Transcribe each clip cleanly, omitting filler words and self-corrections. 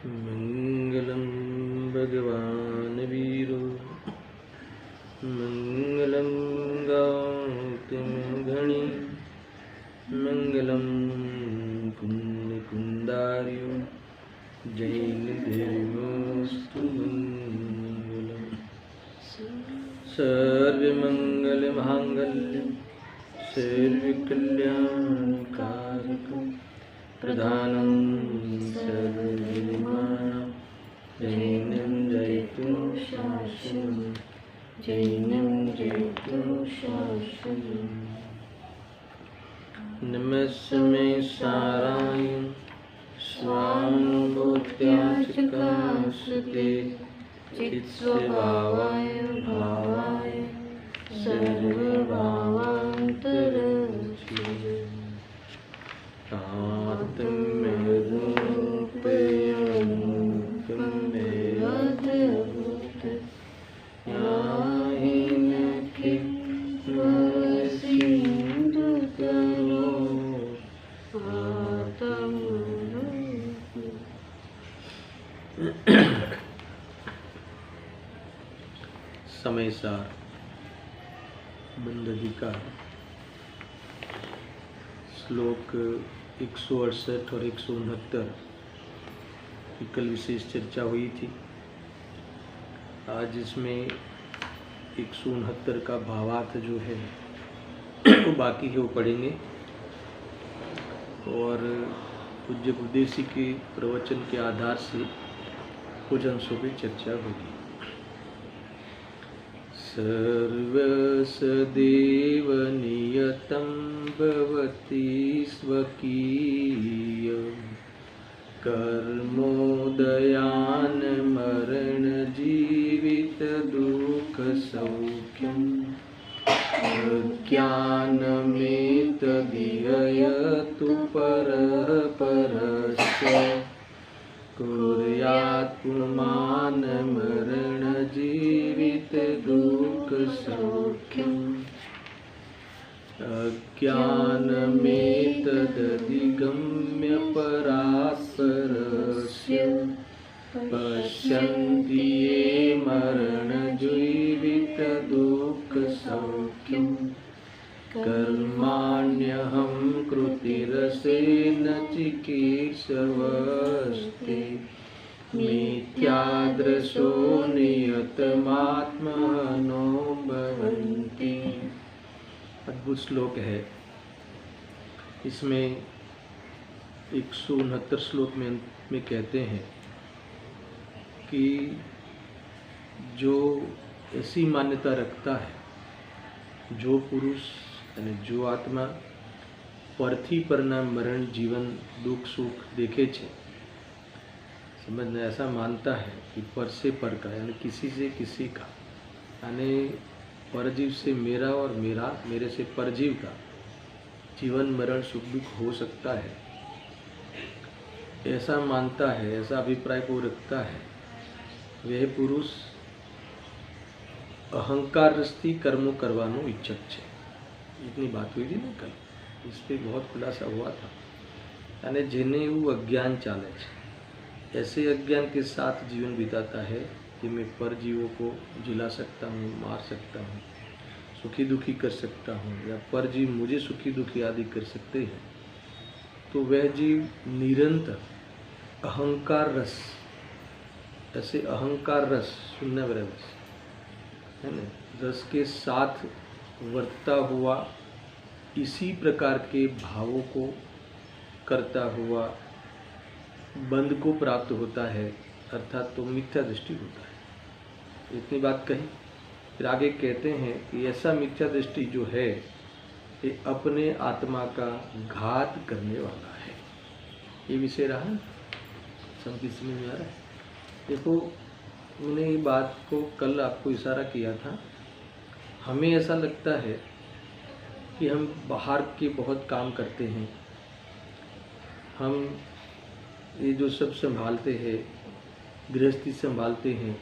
मंगलम भगवान वीरो मंगलम गौतम घणी मंगलम पुण्य कुंदार्यो जैन देवोस्तु मंगलम सर्वमंगल मांगल्यम सर्वकल्याणकारकम प्रधानं सर्वविद्यानां जैनं जयतु शासनं जैनं जयतु शासनं नमस्मे साराय स्वानुभूत्याचकाशते चित्स्वभावाय भावाय सर्वभावान्तरचिरे समय सार बंद अधिकार श्लोक 168 और 169 की कल विशेष चर्चा हुई थी। आज इसमें 169 का भावार्थ जो है वो बाकी है, वो पढ़ेंगे और पूज्य उपदेशी के प्रवचन के आधार से कुछ अंशों पर चर्चा होगी। सर्वसदेव नियतं भवति स्वकीय कर्मोदयान मरण जीवित दुःख सौख्यम ज्ञानमेतदिहयतु परः परस्य कुर्यात् पुमान मरण जीवित दुःख सौख्यम् अज्ञानमेतदधिगम्य परात्परस्य पश्यन्ति ये मरण जीवित दुःख सौख्यम् कर्माण्यहं कृतिरसेन चिकीर्षवस्ते मिथ्यादृशो नियतमात्मनो भवन्ति। अद्भुत श्लोक है। इसमें 169 श्लोक में कहते हैं कि जो ऐसी मान्यता रखता है, जो पुरुष यानी जो आत्मा परथी परना मरण जीवन दुख सुख देखे छे, समझना ऐसा मानता है कि पर से पर का यानी किसी से किसी का, यानी परजीव से मेरा और मेरे से परजीव का जीवन मरण सुख दुख हो सकता है, ऐसा मानता है, ऐसा अभिप्राय को रखता है, वह पुरुष अहंकार रस्ती कर्मों करवानो इच्छक छे। इतनी बात हुई थी ना कल, इस पर बहुत खुलासा हुआ था। यानी जेने वो अज्ञान चाले छे, ऐसे अज्ञान के साथ जीवन बिताता है कि मैं परजीवों को जिला सकता हूँ, मार सकता हूँ, सुखी दुखी कर सकता हूँ, या परजीव मुझे सुखी दुखी आदि कर सकते हैं। तो वह जीव निरंतर अहंकार रस, ऐसे अहंकार रस सुनने वाले रस है ना, रस के साथ वर्तता हुआ इसी प्रकार के भावों को करता हुआ बंध को प्राप्त होता है, अर्थात तो मिथ्या दृष्टि होता है। इतनी बात कही। फिर आगे कहते हैं कि ऐसा मिथ्या दृष्टि जो है ये अपने आत्मा का घात करने वाला है। ये विषय रहा है, समझ में आ रहा है। देखो, मैंने ये बात को कल आपको इशारा किया था। हमें ऐसा लगता है कि हम बाहर के बहुत काम करते हैं, हम ये जो सब संभालते हैं, गृहस्थी संभालते हैं,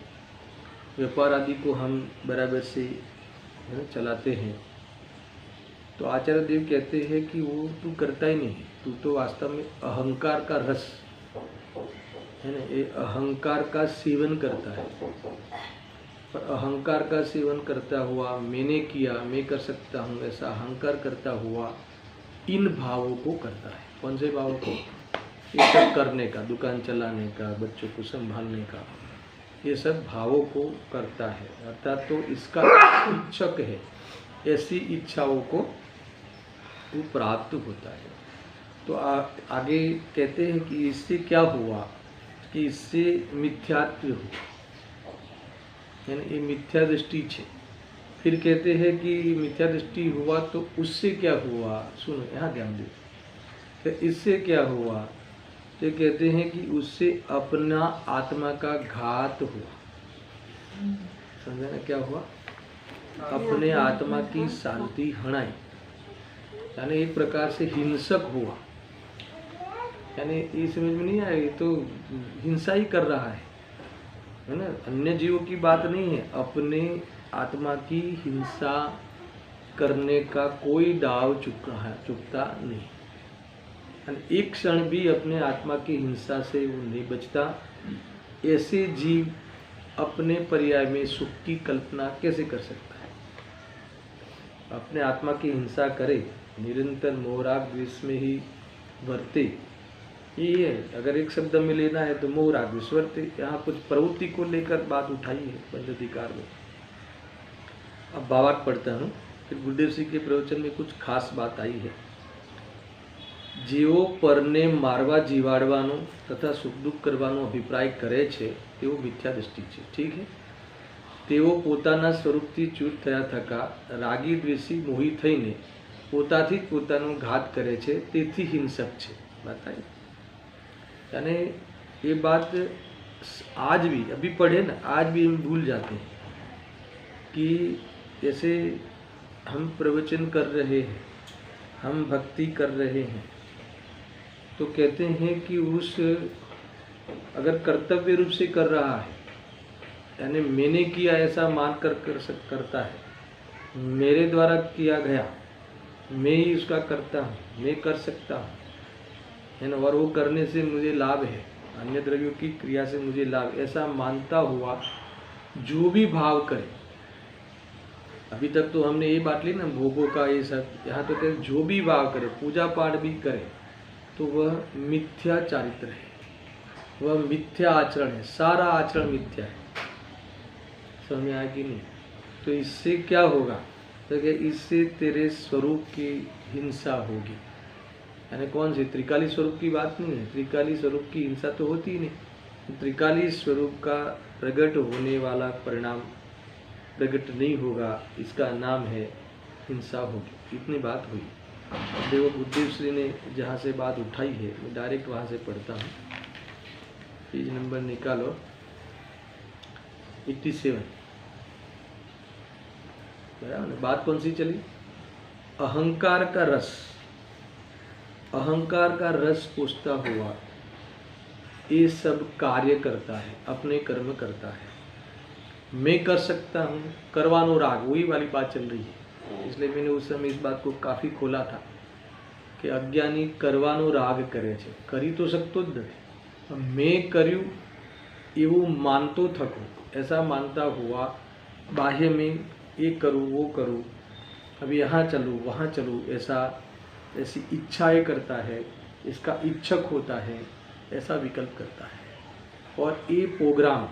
व्यापार आदि को हम बराबर से चलाते हैं, तो आचार्य देव कहते हैं कि वो तू करता ही नहीं, तू तो वास्तव में अहंकार का रस है ना, ये अहंकार का सेवन करता है। और अहंकार का सेवन करता हुआ, मैंने किया, मैं कर सकता हूँ, ऐसा अहंकार करता हुआ इन भावों को करता है। कौन से भावों को? ये सब करने का, दुकान चलाने का, बच्चों को संभालने का, ये सब भावों को करता है। अर्थात तो इसका इच्छक है, ऐसी इच्छाओं को वो प्राप्त होता है। तो आगे कहते हैं कि इससे क्या हुआ, कि इससे मिथ्यात्व हुआ, यानी ये मिथ्या दृष्टि है। फिर कहते हैं कि मिथ्या दृष्टि हुआ तो उससे क्या हुआ, सुनो यहाँ ध्यान दो, तो इससे क्या हुआ, तो कहते हैं कि उससे अपना आत्मा का घात हुआ। समझे ना क्या हुआ? अपने आत्मा की शांति हणाई, यानी एक प्रकार से हिंसक हुआ। यानी ये समझ में नहीं आएगी तो हिंसा ही कर रहा है ना, अन्य जीवों की बात नहीं है, अपने आत्मा की हिंसा करने का कोई दाव चुकता नहीं। यानी एक क्षण भी अपने आत्मा की हिंसा से वो नहीं बचता। ऐसे जीव अपने पर्याय में सुख की कल्पना कैसे कर सकता है? अपने आत्मा की हिंसा करे, निरंतर मोहराग द्वेष में ही वर्ते, ये है। अगर एक शब्द में लेना है तो मोहराग द्वेष वर्ते। यहाँ कुछ प्रवृत्ति को लेकर बात उठाई है पंचाधिकार में। अब भावार्थ पढ़ता हूँ, फिर गुरुदेव सिंह के प्रवचन में कुछ खास बात आई है। જેઓ પરને મારવા જીવાડવાનો તથા સુખ દુઃખ કરવાનો અભિપ્રાય કરે છે તેઓ મિથ્યા દૃષ્ટિ છે, ઠીક છે। તેઓ પોતાના સ્વરૂપથી ચ્યુત થયા થકા રાગી દ્વેષી મોહી થઈને પોતાથી જ પોતાનો ઘાત કરે છે, તેથી હિંસક છે। बताइए, यानी ये बात आज भी, अभी पढ़े ना, आज भी हम भूल जाते हैं कि जैसे हम प्रवचन कर रहे हैं, हम भक्ति कर रहे हैं, तो कहते हैं कि उस अगर कर्तव्य रूप से कर रहा है, यानी मैंने किया ऐसा मान कर करता है, मेरे द्वारा किया गया, मैं ही उसका करता हूँ, मैं कर सकता हूँ, है ना, और वो करने से मुझे लाभ है, अन्य द्रव्यों की क्रिया से मुझे लाभ, ऐसा मानता हुआ जो भी भाव करे। अभी तक तो हमने ये बात ली ना भोगों का, ये सब, यहाँ तो कहते जो भी भाव करे, पूजा पाठ भी करे, तो वह मिथ्या चारित्र है, वह मिथ्या आचरण है, सारा आचरण मिथ्या है। समझ में आया कि नहीं? तो इससे क्या होगा, तो क्या इससे तेरे स्वरूप की हिंसा होगी। यानी कौन सी त्रिकाली स्वरूप की बात नहीं है, त्रिकाली स्वरूप की हिंसा तो होती ही नहीं। त्रिकाली स्वरूप का प्रकट होने वाला परिणाम प्रकट नहीं होगा, इसका नाम है हिंसा होगी। इतनी बात हुई। देखो गुरुदेव श्री ने जहाँ से बात उठाई है, मैं डायरेक्ट वहाँ से पढ़ता हूँ। पेज नंबर निकालो 87। बराबर, बात कौन सी चली? अहंकार का रस, अहंकार का रस पोषता हुआ ये सब कार्य करता है, अपने कर्म करता है। मैं कर सकता हूँ, करवानो राग, वही वाली बात चल रही है। इसलिए मैंने उस समय इस बात को काफ़ी खोला था कि अज्ञानी करवानो राग करे छे, करी तो सकतो ज नहीं, मैं कर्યું એવું मानतो थको, ऐसा मानता हुआ बाह्य में ये करूँ वो करूँ, अभी यहाँ चलूँ वहाँ चलूँ, ऐसी इच्छाएं करता है, इसका इच्छक होता है, ऐसा विकल्प करता है। और ये प्रोग्राम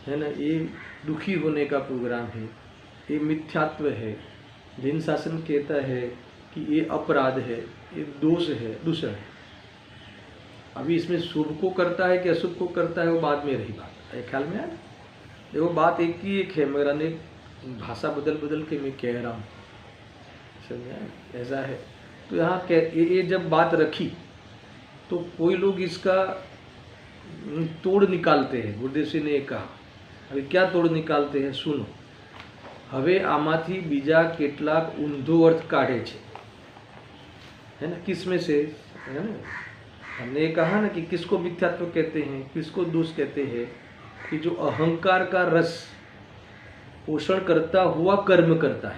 है ना, ये दुखी होने का प्रोग्राम है, ये मिथ्यात्व है। जैन शासन कहता है कि ये अपराध है, ये दोष है, दूषण है। अभी इसमें शुभ को करता है कि अशुभ को करता है, वो बाद में रही बात। एक ख्याल में आया? देखो बात एक ही एक है, मेरा ने भाषा बदल बदल के मैं कह रहा हूँ, समझा? ऐसा है। तो यहाँ ये जब बात रखी तो कोई लोग इसका तोड़ निकालते हैं। गुरुदेव सिंह ने कहा, अभी क्या तोड़ निकालते हैं सुनो। હવે આમાંથી બીજા કેટલાક ઊંધો अर्थ કાઢે છે, है ना, किसमें से, है ना, हमने कहा ना कि किसको मिथ्यात्व कहते हैं, किसको दोष कहते हैं, कि जो अहंकार का रस पोषण करता हुआ कर्म करता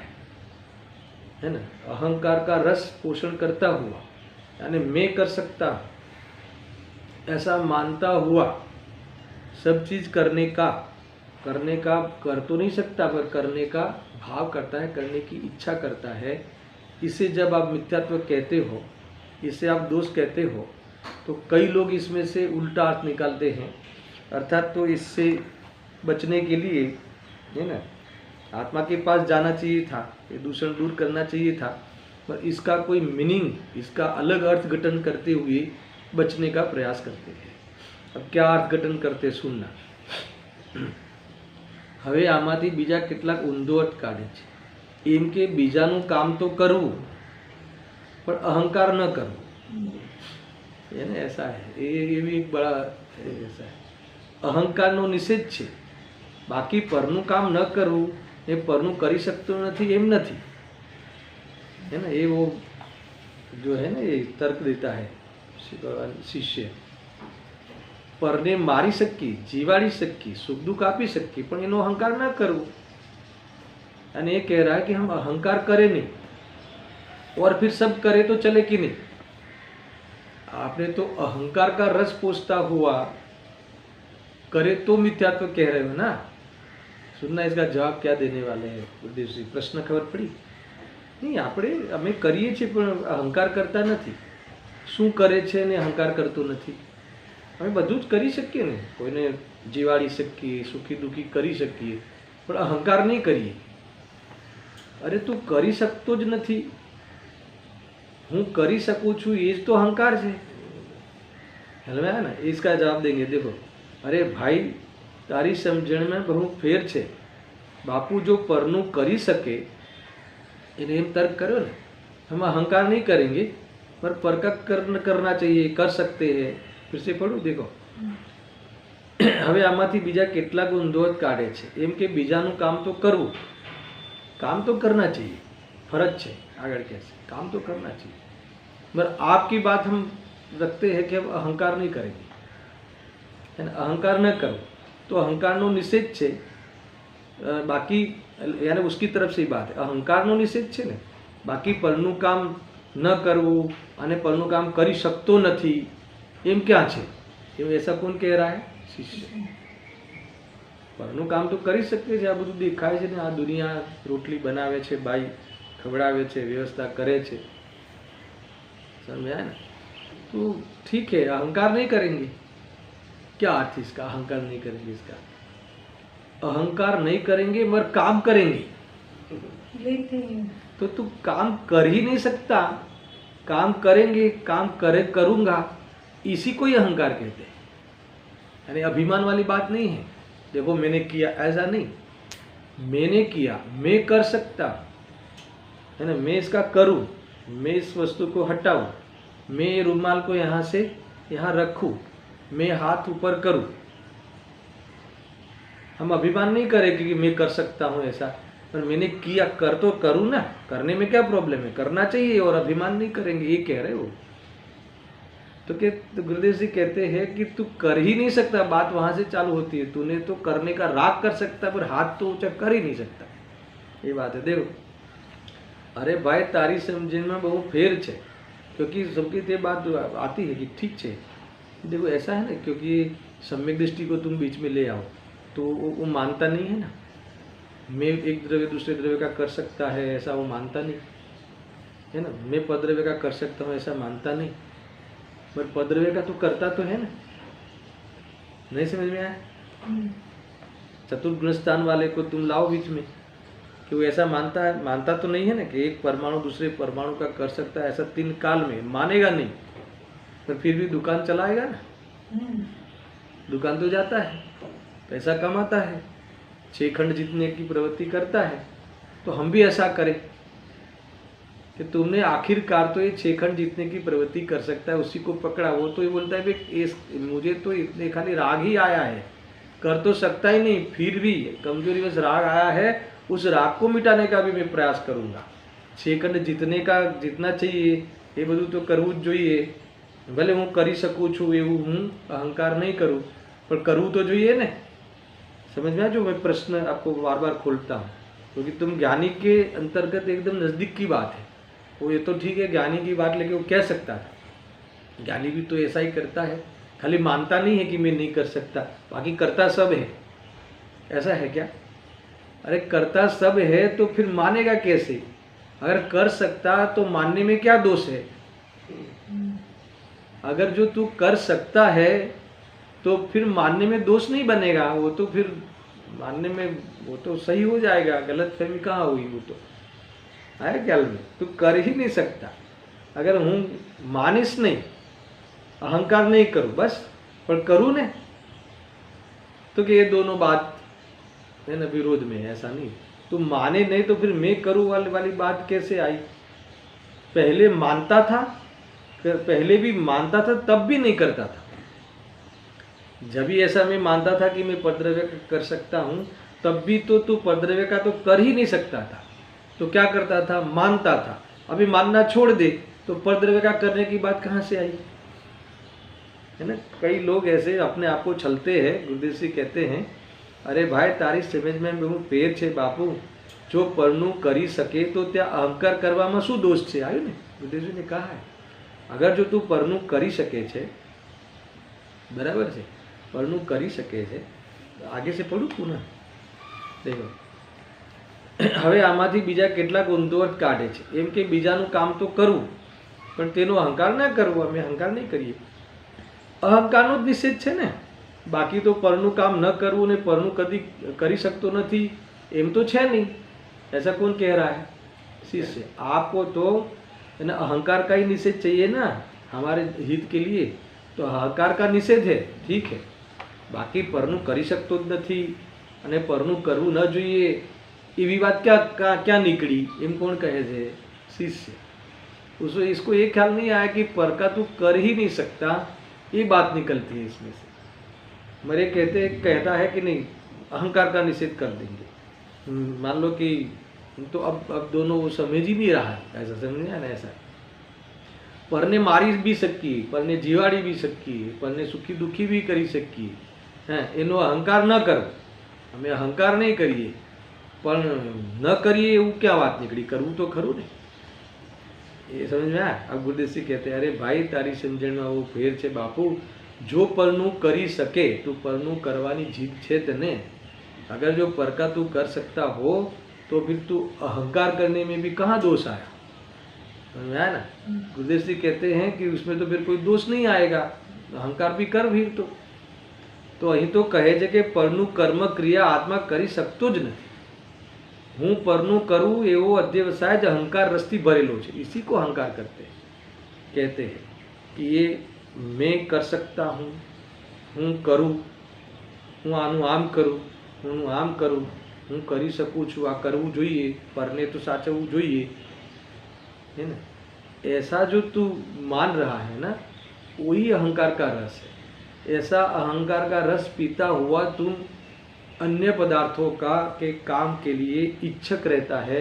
है ना। अहंकार का रस पोषण करता हुआ, यानी मैं कर सकता ऐसा मानता हुआ सब चीज करने का कर तो नहीं सकता, पर करने का भाव करता है, करने की इच्छा करता है। इसे जब आप मिथ्यात्व कहते हो, इसे आप दोष कहते हो, तो कई लोग इसमें से उल्टा अर्थ निकालते हैं। अर्थात तो इससे बचने के लिए, है ना, आत्मा के पास जाना चाहिए था, ये दूषण दूर करना चाहिए था, पर इसका कोई मीनिंग, इसका अलग अर्थघटन करते हुए बचने का प्रयास करते हैं। अब क्या अर्थघटन करते सुनना। હવે આમાંથી બીજા કેટલાક ઊંધો અર્થ કાઢે છે, એમ કે બીજાનું કામ તો કરવું પણ અહંકાર ન કરવો, એને ऐसा है, ये भी एक बड़ा ऐसा है। અહંકારનો નિષેધ છે, બાકી પરનું કામ ન કરવું એ પરનું કરી શકતો નથી એમ નથી, है ना। ये वो जो है ना, ये तर्क देता है शिष्य, પરને મારી શકી, જીવાડી શકી, સુખ दुख આપી શકી, પણ એનો અહંકાર ન કરવો। અને એ कह रहा है कि हम अहंकार करें नहीं और फिर सब करे तो चले कि नहीं। आपने तो अहंकार का रस पोसता हुआ करे तो मिथ्यात्व कह रहे हो ना। सुनना इसका जवाब क्या देने वाले हैं गुरुदेव जी। प्रश्न खबर पड़ी नहीं। આપણે અમે કરીએ છીએ પણ અહંકાર કરતા નથી। શું કરે છે ને અહંકાર કરતો નથી। અમે બધું જ કરી શકીએ ને, કોઈને જીવાડી શકીએ, સુખી દુઃખી કરી શકીએ, પણ અહંકાર નહીં કરીએ। અરે તું કરી શકતો જ નથી, હું કરી શકું છું એ જ તો અહંકાર છે। હેલવે है ना। इसका जवाब देंगे, देखो, अरे भाई तारी समझण में बहु फेर छे। बापू जो परनु करी सके इन्हें तर्क करो ना। हम अहंकार नहीं करेंगे पर पर का करना चाहिए, कर सकते हैं। फिर से पढ़ू, देखो, હવે આમાંથી બીજા કેટલાક ઊંધો કાઢે છે, એમ કે બીજાનું કામ તો કરવું, काम तो करना चाहिए, फर्ज છે, આગળ કહે છે काम तो करना चाहिए, मगर आपकी बात हम रखते हैं कि हम अहंकार नहीं करेंगे, है ना। अहंकार न करो तो अहंकारનો નિષેધ છે, બાકી यानी उसकी तरफ से ही बात है। अहंकारનો નિષેધ છે ને, બાકી પરનું કામ ન કરવું અને પરનું કામ કરી શકતો નથી એમ ક્યાં છે? એમ ऐसा कौन कह रहा है? शिष्य। પરનું કામ તો કરી શકીએ છીએ, આ બધું દેખાય છે ને, આ દુનિયા રોટલી બનાવે છે, બાઈ ખવડાવે છે, વ્યવસ્થા કરે છે, समझा ना। तो ठीक है, अहंकार नहीं करेंगे। क्या अर्थ इसका, अहंकार नहीं करेंगे? इसका अहंकार नहीं करेंगे मगर काम करेंगे। तो तू काम कर ही नहीं सकता, काम करेंगे, काम करूंगा, इसी को ही अहंकार कहते हैं। यानी अभिमान वाली बात नहीं है, देखो मैंने किया, ऐसा नहीं। मैंने किया, मैं कर सकता, है ना, मैं इसका करूं, मैं इस वस्तु को हटाऊं, मैं रुमाल को यहाँ से यहाँ रखूं, मैं हाथ ऊपर करूं। हम अभिमान नहीं करेंगे कि मैं कर सकता हूँ ऐसा, पर मैंने किया, कर तो करूँ ना, करने में क्या प्रॉब्लम है, करना चाहिए, और अभिमान नहीं करेंगे, ये कह रहे हो। तो गुरुदेव जी कहते हैं कि तू कर ही नहीं सकता, बात वहां से चालू होती है। तूने तो करने का राग कर सकता पर हाथ तो ऊंचा कर ही नहीं सकता, ये बात है। देखो, अरे भाई तारी समझण में बहु फेर छे, क्योंकि सबकी ते बात आती है कि ठीक है। देखो ऐसा है ना, क्योंकि सम्यक दृष्टि को तुम बीच में ले आओ तो वो मानता नहीं है ना। मैं एक द्रव्य दूसरे द्रव्य का कर सकता है ऐसा वो मानता नहीं है ना। मैं पद्रव्य का कर सकता हूँ ऐसा मानता नहीं, पर पद्रव्य का तो करता तो है ना। नहीं समझ में आया? चतुर्गुण स्थान वाले को तुम लाओ बीच में, कि वो ऐसा मानता तो नहीं है ना कि एक परमाणु दूसरे परमाणु का कर सकता है ऐसा 3 काल में, मानेगा नहीं, पर फिर भी दुकान चलाएगा ना। दुकान तो जाता है, पैसा कमाता है, 6 खंड जीतने की प्रवृत्ति करता है। तो हम भी ऐसा करें कि तुमने आखिरकार तो ये 6 खंड जीतने की प्रवृत्ति कर सकता है, उसी को पकड़ा। वो तो ये बोलता है भाई मुझे तो इतने खाली राग ही आया है, कर तो सकता ही नहीं, फिर भी कमजोरी बस राग आया है, उस राग को मिटाने का भी मैं प्रयास करूँगा। 6 खंड जीतने का जितना चाहिए ये બધું तो करવું જ જોઈએ, भले हूँ કરી શકું છું એવું હું અહંકાર नहीं करूँ, पर करूँ तो જોઈએ ने। समझ में आ? जो मैं प्रश्न आपको बार बार खोलता हूँ, क्योंकि तुम ज्ञानी के अंतर्गत एकदम नज़दीक की बात है। वो ये तो ठीक है, ज्ञानी की बात लेके वो कह सकता था, ज्ञानी भी तो ऐसा ही करता है, खाली मानता नहीं है कि मैं नहीं कर सकता, बाकी करता सब है। ऐसा है क्या? अरे करता सब है तो फिर मानेगा कैसे? अगर कर सकता तो मानने में क्या दोष है? अगर जो तू कर सकता है तो फिर मानने में दोष नहीं बनेगा, वो तो फिर मानने में वो तो सही हो जाएगा, गलत फहमी कहाँ हुई? वो तो आया ख्याल में? तू कर ही नहीं सकता, अगर हूँ मानिस नहीं, अहंकार नहीं करूँ बस, पर करूँ ने तो कि ये दोनों बात है ना विरोध में है। ऐसा नहीं, तू माने नहीं तो फिर मैं करूँ वाली बात कैसे आई? पहले मानता था, पहले भी मानता था तब भी नहीं करता था। जब भी ऐसा मैं मानता था कि मैं परद्रव्य कर सकता हूँ, तब भी तो तू परद्रव्य का तो कर ही नहीं सकता था, तो क्या करता था? मानता था। अभी मानना छोड़ दे तो परद्रव्य का करने की बात कहाँ से आई? है ना, कई लोग ऐसे अपने आप को छलते हैं। गुरुदेव जी कहते हैं, अरे भाई तारी समझ में હું પેર છે બાપુ, जो परनु करी सके तो त्या अहंकार કરવામાં શું दोष છે? आयो ने, गुरुदेव जी ने कहा है, अगर जो तू परनु करी सके છે, बराबर છે, परनु करी सके છે, आगे से पढ़ू पुनः देखो। હવે આમાંથી બીજા કેટલાક ઊંધોટ કાઢે છે, એમ કે બીજાનું કામ તો કરવું પણ તેનો અહંકાર ના કરવો, અમે અહંકાર નહીં કરીએ। અહંકારનો જ નિષેધ છે ને, બાકી તો પરનું કામ ન કરવું ને પરનું કદી કરી શકતો નથી એમ તો છે નહીં। ऐसा कौन कह रहा है? शिष्य। आपको तो है ना अहंकार का ही निषेध चाहिए ना हमारे हित के लिए, तो अहंकार का निषेध है, ठीक है। बाकी परनु करी सकतो ज નથી અને પરનું કરવું ન જોઈએ એવી વાત क्या निकली એમ કોણ કહે છે? शिष्य। उसको इसको ये ख्याल नहीं आया कि पर का तू कर ही नहीं सकता, ये बात निकलती है इसमें से। मेरे कहता है कि नहीं अहंकार का निषेध कर देंगे, मान लो कि तो अब दोनों वो समझ ही नहीं रहा है, ऐसा समझ ना ऐसा। पर ने मारी भी सकी, पर ने जीवाड़ी भी सकी, पर ने सुखी दुखी भी करी सकी है, एनो अहंकार न करो, हमें अहंकार नहीं करिए, पर न करिए वो क्या बात निकली? करવું तो खरू ने, ये समझ में आया? अब गुरुदेव जी कहते हैं, अरे भाई तारी समझण में वो फेर છે बापू, जो परनु करी सके तो परनु करवानी जीत छे तने। अगर जो पर का तू कर सकता हो तो फिर तू अहंकार करने में भी कहाँ दोष आया? समझ में आया ना? गुरुदेव जी कहते हैं कि उसमें तो फिर कोई दोष नहीं आएगा, अहंकार भी कर फिर तो અહીં તો કહે છે કે પરનું કર્મ ક્રિયા આત્મા કરી શકતો જ નથી। હું પરનું કરું એવો અધ્યવસાય જ અહંકાર રસથી ભરેલો છે, इसी को अहंकार कहते हैं कि ये मैं कर सकता हूँ, हूँ करूँ, हूँ आनु आम करूँ, हूँ आम करूँ, हूँ करी सकूँ छूँ, आ करવું જોઈએ, परने तो साचवવું જોઈએ, है ना। ऐसा जो तू मान रहा है ना, वही अहंकार का रस है। ऐसा अहंकार का रस पीता हुआ तुम अन्य पदार्थों का के काम के लिए इच्छुक रहता है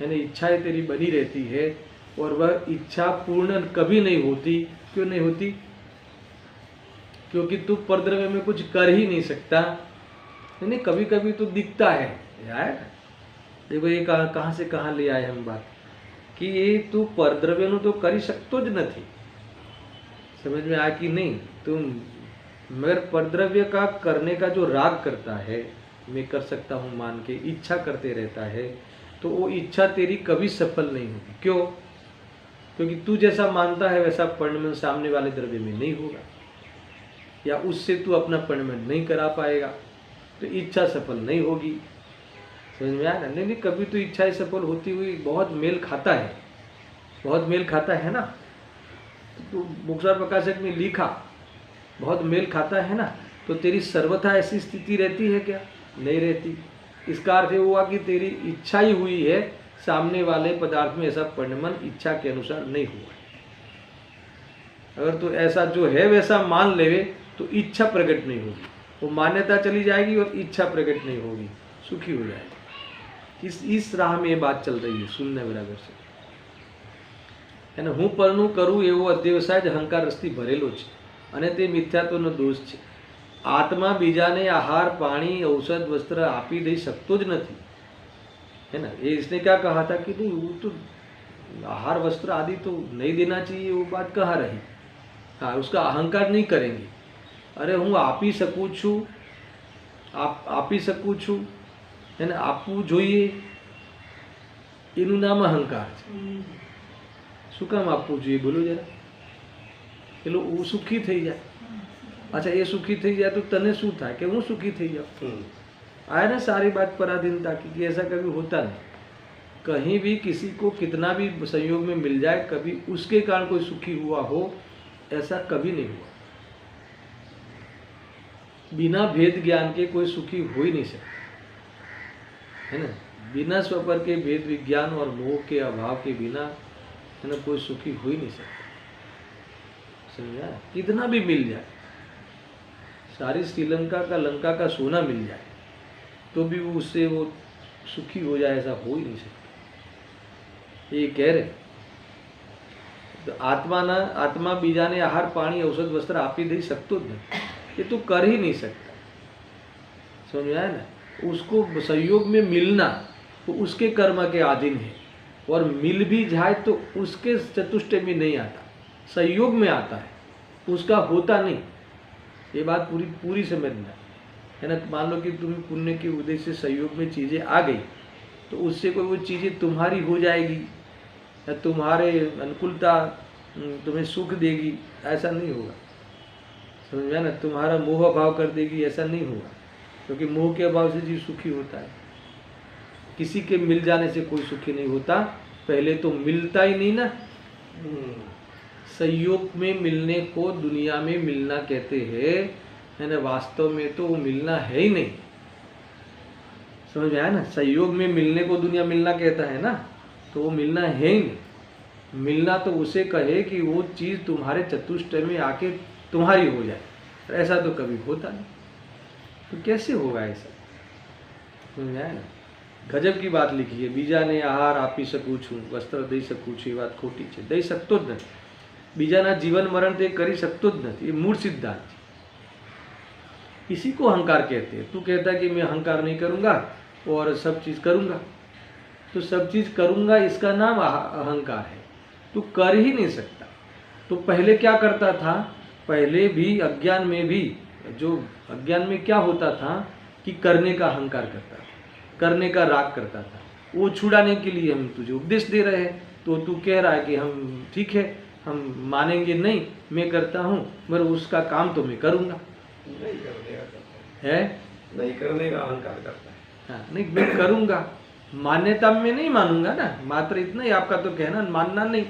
ना, इच्छाएं तेरी बनी रहती है और वह इच्छा पूर्ण कभी नहीं होती। क्यों नहीं होती? क्योंकि तू परद्रव्य में कुछ कर ही नहीं सकता। नहीं, कभी कभी तो दिखता है यार, देखो ये कहाँ से कहाँ ले आए हम बात कि ये तू परद्रव्य नु तो करी सकतो ज नहीं। समझ में आया कि नहीं? तुम मगर परद्रव्य का करने का जो राग करता है, मैं कर सकता हूँ मान के इच्छा करते रहता है, तो वो इच्छा तेरी कभी सफल नहीं होगी। क्यों? क्योंकि तू जैसा मानता है वैसा परिणमन सामने वाले द्रव्य में नहीं होगा, या उससे तू अपना परिणमन नहीं करा पाएगा, तो इच्छा सफल नहीं होगी। समझ में आया? नहीं, कभी तो इच्छा सफल होती हुई बहुत मेल खाता है, बहुत मेल खाता है ना। तो मुक्तसार प्रकाशक में लिखा बहुत मेल खाता है ना, तो तेरी सर्वथा ऐसी स्थिति रहती है क्या? नहीं रहती। इसका अर्थ ये हुआ कि तेरी इच्छा ही हुई है, सामने वाले पदार्थ में ऐसा परिणमन इच्छा के अनुसार नहीं हुआ। अगर तो ऐसा जो है वैसा मान लेवे तो इच्छा प्रकट नहीं होगी, वो मान्यता चली जाएगी और इच्छा प्रकट नहीं होगी, सुखी हो जाएगी। इस राह में ये बात चल रही है, सुनने बराबर से અને હું પરનું કરું એવો અધ્યવસાય જ અહંકાર રસથી ભરેલો છે અને તે મિથ્યાત્વનો દોષ છે. આત્મા બીજાને આહાર પાણી औषध वस्त्र આપી દઈ શકતો જ નથી, है ना. ये इसने क्या कहा था कि नहीं वो तो आहार वस्त्र आदि तो नहीं देना चाहिए, वो बात कहाँ रही. हाँ, उसका अहंकार नहीं करेंगे. अरे હું આપી શકું છું, આપી શકું છું, એને આપવું જોઈએ, એનું નામ અહંકાર છે. શું કામ આપવું જોઈએ બોલો જરા? પેલો હું સુખી થઈ જાય. अच्छा ये सुखी થઈ જાય तो तने શું થાય કે હું સુખી થઈ જાઉં? आया ना सारी बात पराधीनता की कि ऐसा कभी होता नहीं. कहीं भी किसी को कितना भी संयोग में मिल जाए, कभी उसके कारण कोई सुखी हुआ हो ऐसा कभी नहीं हुआ. बिना भेद ज्ञान के कोई सुखी हो ही नहीं सकता, है ना. बिना स्वपर के भेद विज्ञान और मोह के अभाव के बिना, है ना, कोई सुखी हो ही नहीं सकता. समझा? कितना भी मिल जाए, सारी श्रीलंका का लंका का सोना मिल जाए तो भी वो उससे वो सुखी हो जाए ऐसा हो ही नहीं सकता. ये कह रहे तो आत्मा बीजाने आहार पानी औषध वस्त्र आपी दे सकतो જ नहीं, ये तो कर ही नहीं सकता. समझ में आया ना. उसको संयोग में मिलना वो उसके कर्म के अधीन है, और मिल भी जाए तो उसके चतुष्टय में नहीं आता, संयोग में आता है, उसका होता नहीं. ये बात पूरी समझना है ना. मान लो कि तुम्हें पुण्य के उद्देश्य से सहयोग में चीज़ें आ गई तो उससे कोई वो चीज़ें तुम्हारी हो जाएगी या तुम्हारे अनुकूलता तुम्हें सुख देगी, ऐसा नहीं होगा. समझ में ना. तुम्हारा मोह अभाव कर देगी, ऐसा नहीं होगा, क्योंकि मोह के अभाव से जीव सुखी होता है. किसी के मिल जाने से कोई सुखी नहीं होता, पहले तो मिलता ही नहीं ना. संयोग में मिलने को दुनिया में मिलना कहते हैं, है ना. वास्तव में तो वो मिलना है ही नहीं. समझ में आया ना. संयोग में मिलने को दुनिया मिलना कहता है ना, तो वो मिलना है ही नहीं. मिलना तो उसे कहे कि वो चीज़ तुम्हारे चतुष्टय में आके तुम्हारी हो जाए, ऐसा तो कभी होता नहीं. तो कैसे होगा ऐसा? समझ में आया ना. गजब की बात लिखी है. બીજાને આહાર આપી શકું છું, વસ્ત્ર દઈ શકું છું, એ વાત ખોટી છે. દઈ શકતો જ નથી. બીજાના જીવન મરણ તે કરી શકતો જ નથી, એ મૂળ સિદ્ધાંત છે. इसी को अहंकार कहते हैं. तू कहता है कि मैं अहंकार नहीं करूँगा और सब चीज़ करूँगा, तो सब चीज़ करूँगा इसका नाम अहंकार है. तू कर ही नहीं सकता. तो पहले क्या करता था? पहले भी अज्ञान में भी, जो अज्ञान में क्या होता था कि करने का अहंकार करता था, करने का राग करता था. वो छुड़ाने के लिए हम तुझे उपदेश दे रहे हैं, तो तू कह रहा है कि हम ठीक है, हम मानेंगे नहीं, मैं करता हूँ, मगर उसका काम तो मैं करूँगा. नहीं करने का करता है, नहीं करने का अहंकार करता है. हाँ, नहीं मैं करूँगा, मान्यता में नहीं मानूंगा ना. मात्र इतना ही आपका तो कहना, मानना नहीं.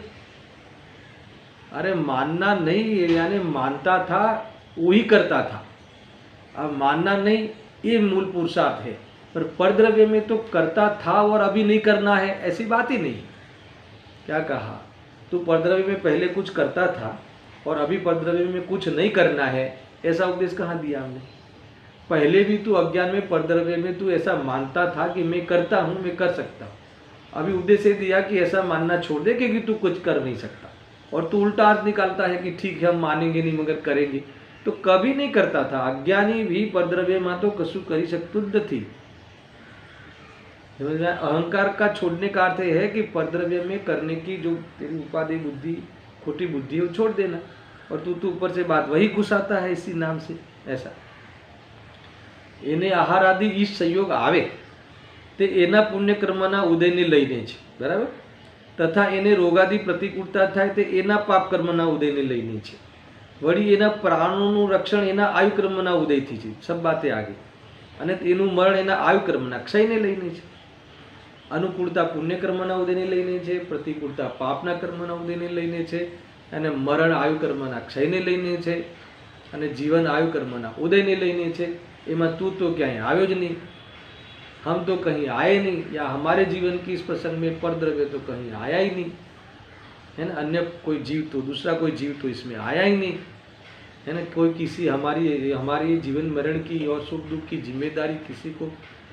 अरे मानना नहीं यानी मानता था वही करता था. अब मानना नहीं ये मूल पुरुषार्थ है. पर परद्रव्य में तो करता था और अभी नहीं करना है, ऐसी बात ही नहीं. क्या कहा? तो परद्रव्य में पहले कुछ करता था और अभी परद्रव्य में कुछ नहीं करना है, ऐसा उपदेश कहाँ दिया हमने? पहले भी तू अज्ञान में परद्रव्य में तू ऐसा मानता था कि मैं करता हूँ, मैं कर सकता हूँ. अभी उपदेश दिया कि ऐसा मानना छोड़ दे क्योंकि तू कुछ कर नहीं सकता, और तू उल्टा अर्थ निकालता है कि ठीक है हम मानेंगे नहीं मगर करेंगे. तो कभी नहीं करता था. अज्ञानी भी परद्रव्य में तो कशु करी सकતું જ નથી. अहंकार का छोड़ने का अर्थ है कि परद्रव्य में करने की जो तेरी उपाधि बुद्धि, खोटी बुद्धि है वो छोड़ देना, और तू ऊपर से बात वही घुसाता है इसी नाम से. ऐसा એને આહાર આદિ ઈશ સંયોગ આવે તે એના પુણ્યકર્મના ઉદયને લઈને છે, બરાબર. તથા એને રોગાદી પ્રતિકૂળતા થાય તે એના પાપ કર્મના ઉદયને લઈને છે. વળી એના પ્રાણોનું રક્ષણ એના આયુકર્મના ઉદયથી છે. સબ બાતે આગે. અને તેનું મરણ એના આયુકર્મના ક્ષયને લઈને છે. અનુકૂળતા પુણ્યકર્મના ઉદયને લઈને છે, પ્રતિકૂળતા પાપના કર્મના ઉદયને લઈને છે, અને મરણ આયુકર્મના ક્ષયને લઈને છે, અને જીવન આયુકર્મના ઉદયને લઈને છે. એમાં तू तो ક્યાંય આવ્યો જ नहीं, हम तो कहीं आए नहीं, या हमारे जीवन की इस प्रसंग में परद्रव्य तो कहीं आया ही नहीं, है ना. अन्य कोई जीव तो दूसरा कोई जीव तो इसमें आया ही नहीं, है ना. कोई किसी हमारी जीवन मरण की और सुख दुख की जिम्मेदारी किसी को,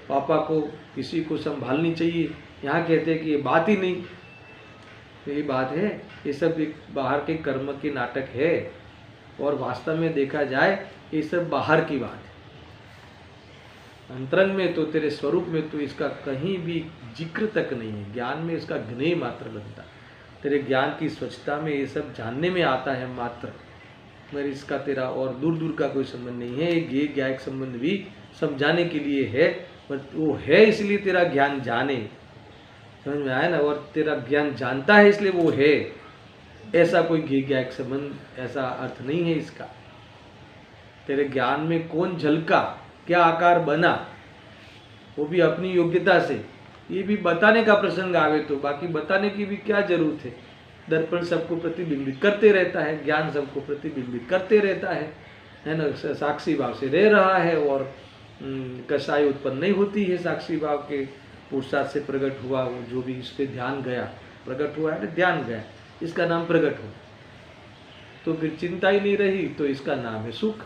पापा को, किसी को संभालनी चाहिए, यहाँ कहते हैं कि ये बात ही नहीं. तो ये बात है, ये सब एक बाहर के कर्म के नाटक है, और वास्तव में देखा जाए ये सब बाहर की बात है। अंतरंग में तो, तेरे स्वरूप में तो इसका कहीं भी जिक्र तक नहीं है। ज्ञान में इसका ज्ञेय मात्र बनता, तेरे ज्ञान की स्वच्छता में ये सब जानने में आता है मात्र, मगर इसका तेरा और दूर दूर का कोई संबंध नहीं है। ये ज्ञायक संबंध भी समझाने के लिए है, पर वो है इसलिए तेरा ज्ञान जाने, समझ में आया ना, और तेरा ज्ञान जानता है इसलिए वो है, ऐसा कोई ज्ञायक संबंध, ऐसा अर्थ नहीं है इसका। तेरे ज्ञान में कौन झलका, क्या आकार बना, वो भी अपनी योग्यता से, ये भी बताने का प्रसंग आवे तो, बाकी बताने की भी क्या जरूरत है। दर्पण सबको प्रतिबिंबित करते रहता है, ज्ञान सबको प्रतिबिंबित करते रहता है ना, साक्षी भाव से रह रहा है, और कसाई उत्पन्न नहीं होती है साक्षी भाव के पुरुषार्थ से प्रकट हुआ, वो जो भी इस पे ध्यान गया, प्रकट हुआ है, ध्यान गया, इसका नाम प्रकट हो। तो फिर चिंता ही नहीं रही, तो इसका नाम है सुख।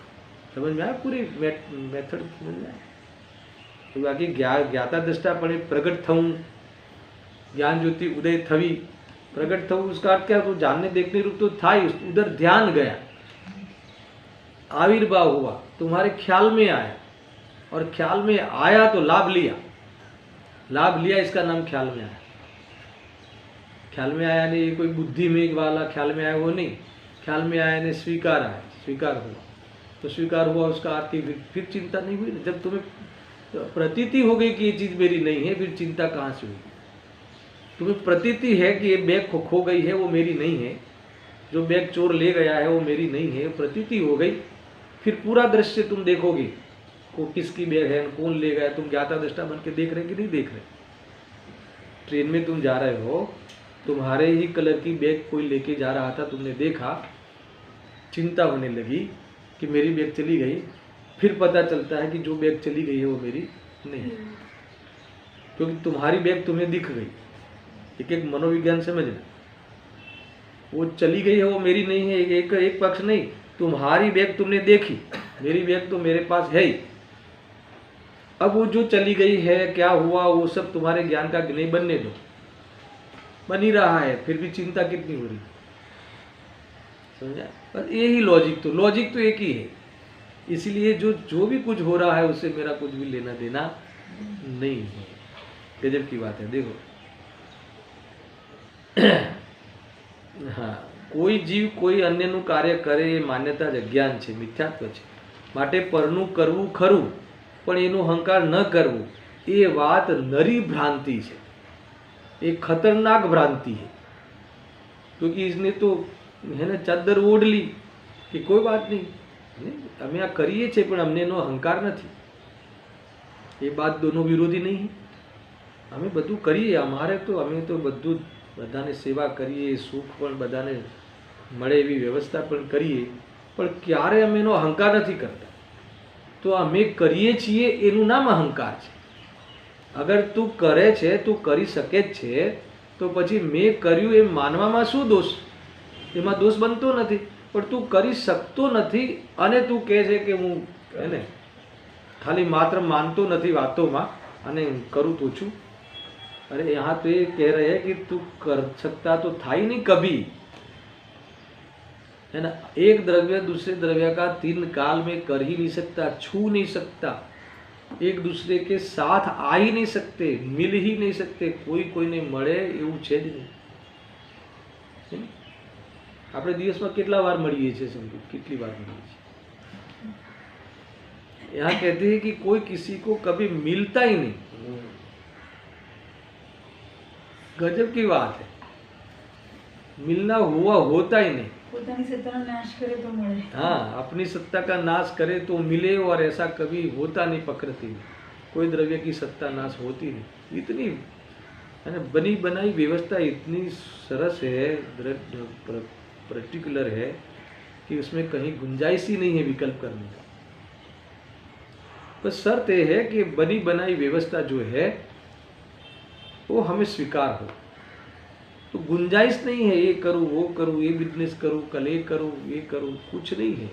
समझ में आया पूरी मेथड समझ में आया। तो बाकी ज्ञाता दृष्टा पड़े प्रकट थऊं, ज्ञान ज्योति उदय थवी, प्रकट थऊं उसका अर्थ क्या, तो जानने देखने रूप तो था ही, उधर ध्यान गया, आविर्भाव हुआ, तुम्हारे ख्याल में आया, और ख्याल में आया तो लाभ लिया, लाभ लिया, इसका नाम ख्याल में आया। ख्याल में आया नहीं, कोई बुद्धि में वाला ख्याल में आया वो नहीं, ख्याल में आया नहीं, स्वीकार आया, स्वीकार हुआ, तो स्वीकार हुआ उसका अर्थ ही फिर चिंता नहीं हुई। जब तुम्हें प्रतीति हो गई कि ये चीज मेरी नहीं है, फिर चिंता कहाँ से हुई। तुम्हें प्रतीति है कि ये बैग खो गई है, वो मेरी नहीं है, जो बैग चोर ले गया है वो मेरी नहीं है, प्रतीति हो गई, फिर पूरा दृश्य तुम देखोगे, को किसकी बैग है, कौन ले गया, तुम ज्ञाता दृष्टा बन के देख रहे कि नहीं देख रहे। ट्रेन में तुम जा रहे हो, तुम्हारे ही कलर की बैग कोई लेके जा रहा था, तुमने देखा, चिंता होने लगी कि मेरी बैग चली गई, फिर पता चलता है कि जो बैग चली गई है वो मेरी नहीं है, क्योंकि तुम्हारी बैग तुम्हें दिख गई। एक एक मनोविज्ञान समझना, वो चली गई है वो मेरी नहीं है, एक पक्ष नहीं, तुम्हारी बैग तुमने देखी, मेरी बैग तो मेरे पास है ही। अब वो जो चली गई है, क्या हुआ, वो सब तुम्हारे ज्ञान का नहीं बनने दो, बन ही रहा है, फिर भी चिंता कितनी हो रही, समझा। बस यही लॉजिक तो एक ही है। इसलिए जो भी कुछ हो रहा है उससे मेरा कुछ भी लेना देना नहीं है। गजब की बात है, देखो। हाँ, કોઈ જીવ કોઈ અન્યનું કાર્ય કરે એ માન્યતા જ અજ્ઞાન છે, મિથ્યાત્વ છે. માટે પરનું કરવું ખરું, પણ એનો અહંકાર ન કરવું એ વાત નરી ભ્રાંતિ છે, એ खतरनाक भ्रांति है. क्योंकि इसने तो है ना चादर ओढ़ ली कि कोई बात नहीं, અમે આ કરીએ છીએ પણ અમને એનો અહંકાર નથી. એ બાત दोनों विरोधी नहीं है. અમે બધું કરીએ, અમારે તો અમે તો બધું બધાને સેવા કરીએ, સુખ પણ બધાને મળે એવી વ્યવસ્થા પણ કરીએ, પણ ક્યારે અમે એનો અહંકાર નથી કરતા. તો અમે કરીએ છીએ એનું નામ અહંકાર છે. અગર તું કરે છે, તું કરી શકે જ છે, તો પછી મેં કર્યું એમ માનવામાં શું દોષ? એમાં દોષ બનતો નથી. પણ તું કરી શકતો નથી અને તું કહે છે કે હું એને ખાલી માત્ર માનતો નથી વાતોમાં અને કરું તો છું. अरे यहाँ तो ये कह रहे हैं कि तू कर सकता तो था ही नहीं कभी, है ना. एक द्रव्य दूसरे द्रव्य का 3 काल में कर ही नहीं सकता, छू नहीं सकता, एक दूसरे के साथ आ ही नहीं सकते, मिल ही नहीं सकते, कोई ने મળે એવું છે જ નહીં. આપણે દિવસમાં કેટલા વાર મળીએ છીએ, સમજો કેટલી વાર મળીએ છીએ. यहाँ कहते हैं कि कोई किसी को कभी मिलता ही नहीं. गजब की बात है, मिलना हुआ होता ही नहीं. પોતાની સત્તાનો નાશ કરે તો મળે. हाँ, अपनी सत्ता का नाश करे तो मिले, और ऐसा कभी होता नहीं प्रकृति में. कोई द्रव्य की सत्ता नाश होती नहीं. इतनी है ना बनी बनाई व्यवस्था इतनी सरस है, पर्टिकुलर है कि उसमें कहीं गुंजाइश ही नहीं है विकल्प करने का. बस शर्त यह है कि बनी बनाई व्यवस्था जो है वो हमें स्वीकार हो. तो गुंजाइश नहीं है ये करूँ वो करूँ, ये बिजनेस करूँ, कल ये करूँ ये करूँ, कुछ नहीं है.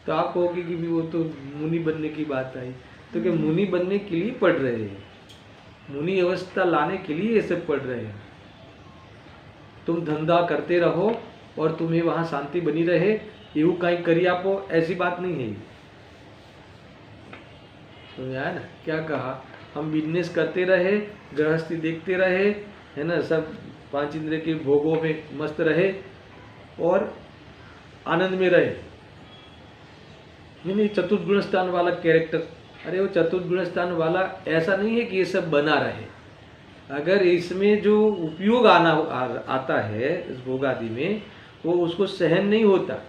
तो आप कहोगे कि भी वो तो मुनि बनने की बात आई, तो क्या मुनि बनने के लिए पढ़ रहे हैं, मुनि अवस्था लाने के लिए ये सब पढ़ रहे हैं. तुम धंधा करते रहो और तुम्हें वहाँ शांति बनी रहे, એવું कहीं करी आपो, ऐसी बात नहीं है। समझा ना क्या कहा? हम बिजनेस करते रहे, गृहस्थी देखते रहे, है ना, सब 5 इंद्रिय के भोगों में मस्त रहे और आनंद में रहे। नहीं, चतुर्गुण स्थान वाला कैरेक्टर, अरे वो चतुर्गुण स्थान वाला ऐसा नहीं है कि ये सब बना रहे। अगर इसमें जो उपयोग आता है इस भोगादि में, वो उसको सहन नहीं होता,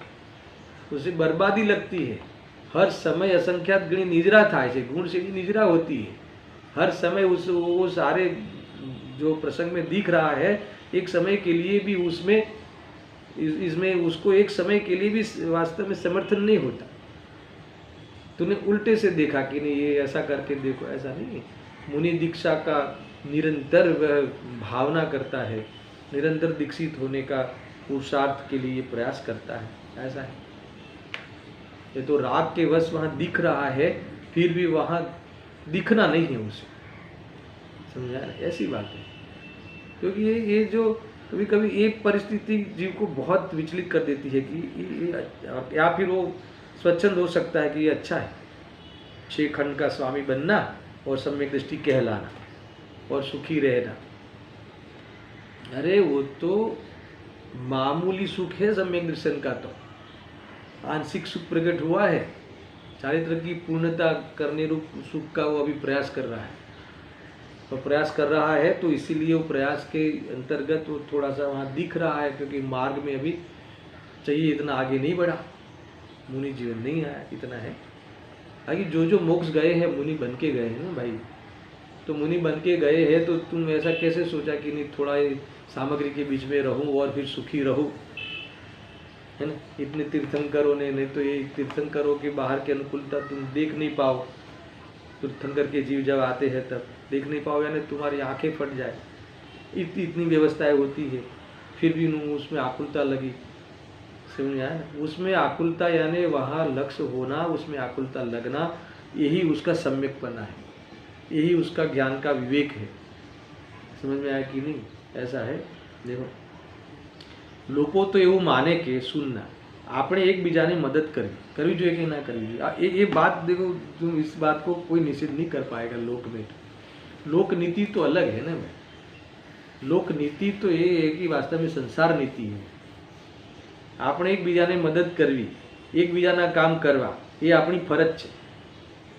उसे बर्बादी लगती है। हर समय असंख्यात गणी निजरा था, ऐसे गुण से भी निजरा होती है। हर समय वो सारे जो प्रसंग में दिख रहा है, एक समय के लिए भी उसमें इसमें उसको एक समय के लिए भी वास्तव में समर्थन नहीं होता। तूने उल्टे से देखा कि नहीं ये ऐसा करके देखो, ऐसा नहीं है। मुनि दीक्षा का निरंतर वह भावना करता है, निरंतर दीक्षित होने का पुरुषार्थ के लिए प्रयास करता है, ऐसा है। ये तो राग के वश वहाँ दिख रहा है, फिर भी वहाँ दिखना नहीं है उसे, समझा? ऐसी बात है। क्योंकि ये जो कभी कभी एक परिस्थिति जीव को बहुत विचलित कर देती है कि या फिर वो स्वच्छंद हो सकता है कि ये अच्छा है, 6 खंड का स्वामी बनना और सम्यक दृष्टि कहलाना और सुखी रहना। अरे वो तो मामूली सुख है सम्यक दर्शन का, तो आंशिक सुख प्रकट हुआ है। चारित्र की पूर्णता करने रूप सुख का वो अभी प्रयास कर रहा है, तो प्रयास कर रहा है, तो इसीलिए वो प्रयास के अंतर्गत वो थोड़ा सा वहाँ दिख रहा है, क्योंकि मार्ग में अभी चाहिए इतना आगे नहीं बढ़ा, मुनि जीवन नहीं आया, इतना है। आगे जो मोक्ष गए हैं मुनि बन के गए हैं ना भाई, तो मुनि बन के गए हैं, तो तुम ऐसा कैसे सोचा कि नहीं थोड़ा सामग्री के बीच में रहूं और फिर सुखी रहूं, है ना? इतने तीर्थंकरों ने, नहीं तो ये तीर्थंकरों के बाहर की अनुकूलता तुम देख नहीं पाओ। तीर्थंकर के जीव जब आते हैं तब देख नहीं पाओ, यानी तुम्हारी आंखें फट जाए, इतनी व्यवस्थाएं होती है, फिर भी उसमें आकुलता लगी। समझ आया ना? उसमें आकुलता यानी वहाँ लक्ष्य होना, उसमें आकुलता लगना, यही उसका सम्यकपना है, यही उसका ज्ञान का विवेक है। समझ में आया कि नहीं? ऐसा है। देखो, लोगों तो એવું माने के सुनना, आपने एक बीजाने मदद करवी જોઈએ कि ना करवी જોઈએ, ये बात देखो, तुम इस बात को कोई निषेध नहीं कर पाएगा। लोक में लोक नीति तो अलग है ना भाई। लोक नीति तो ये है कि वास्तव में संसार नीति है। आपने एक बीजाने मदद करवी, एक बीजाना काम करवा, ये अपनी फरज है,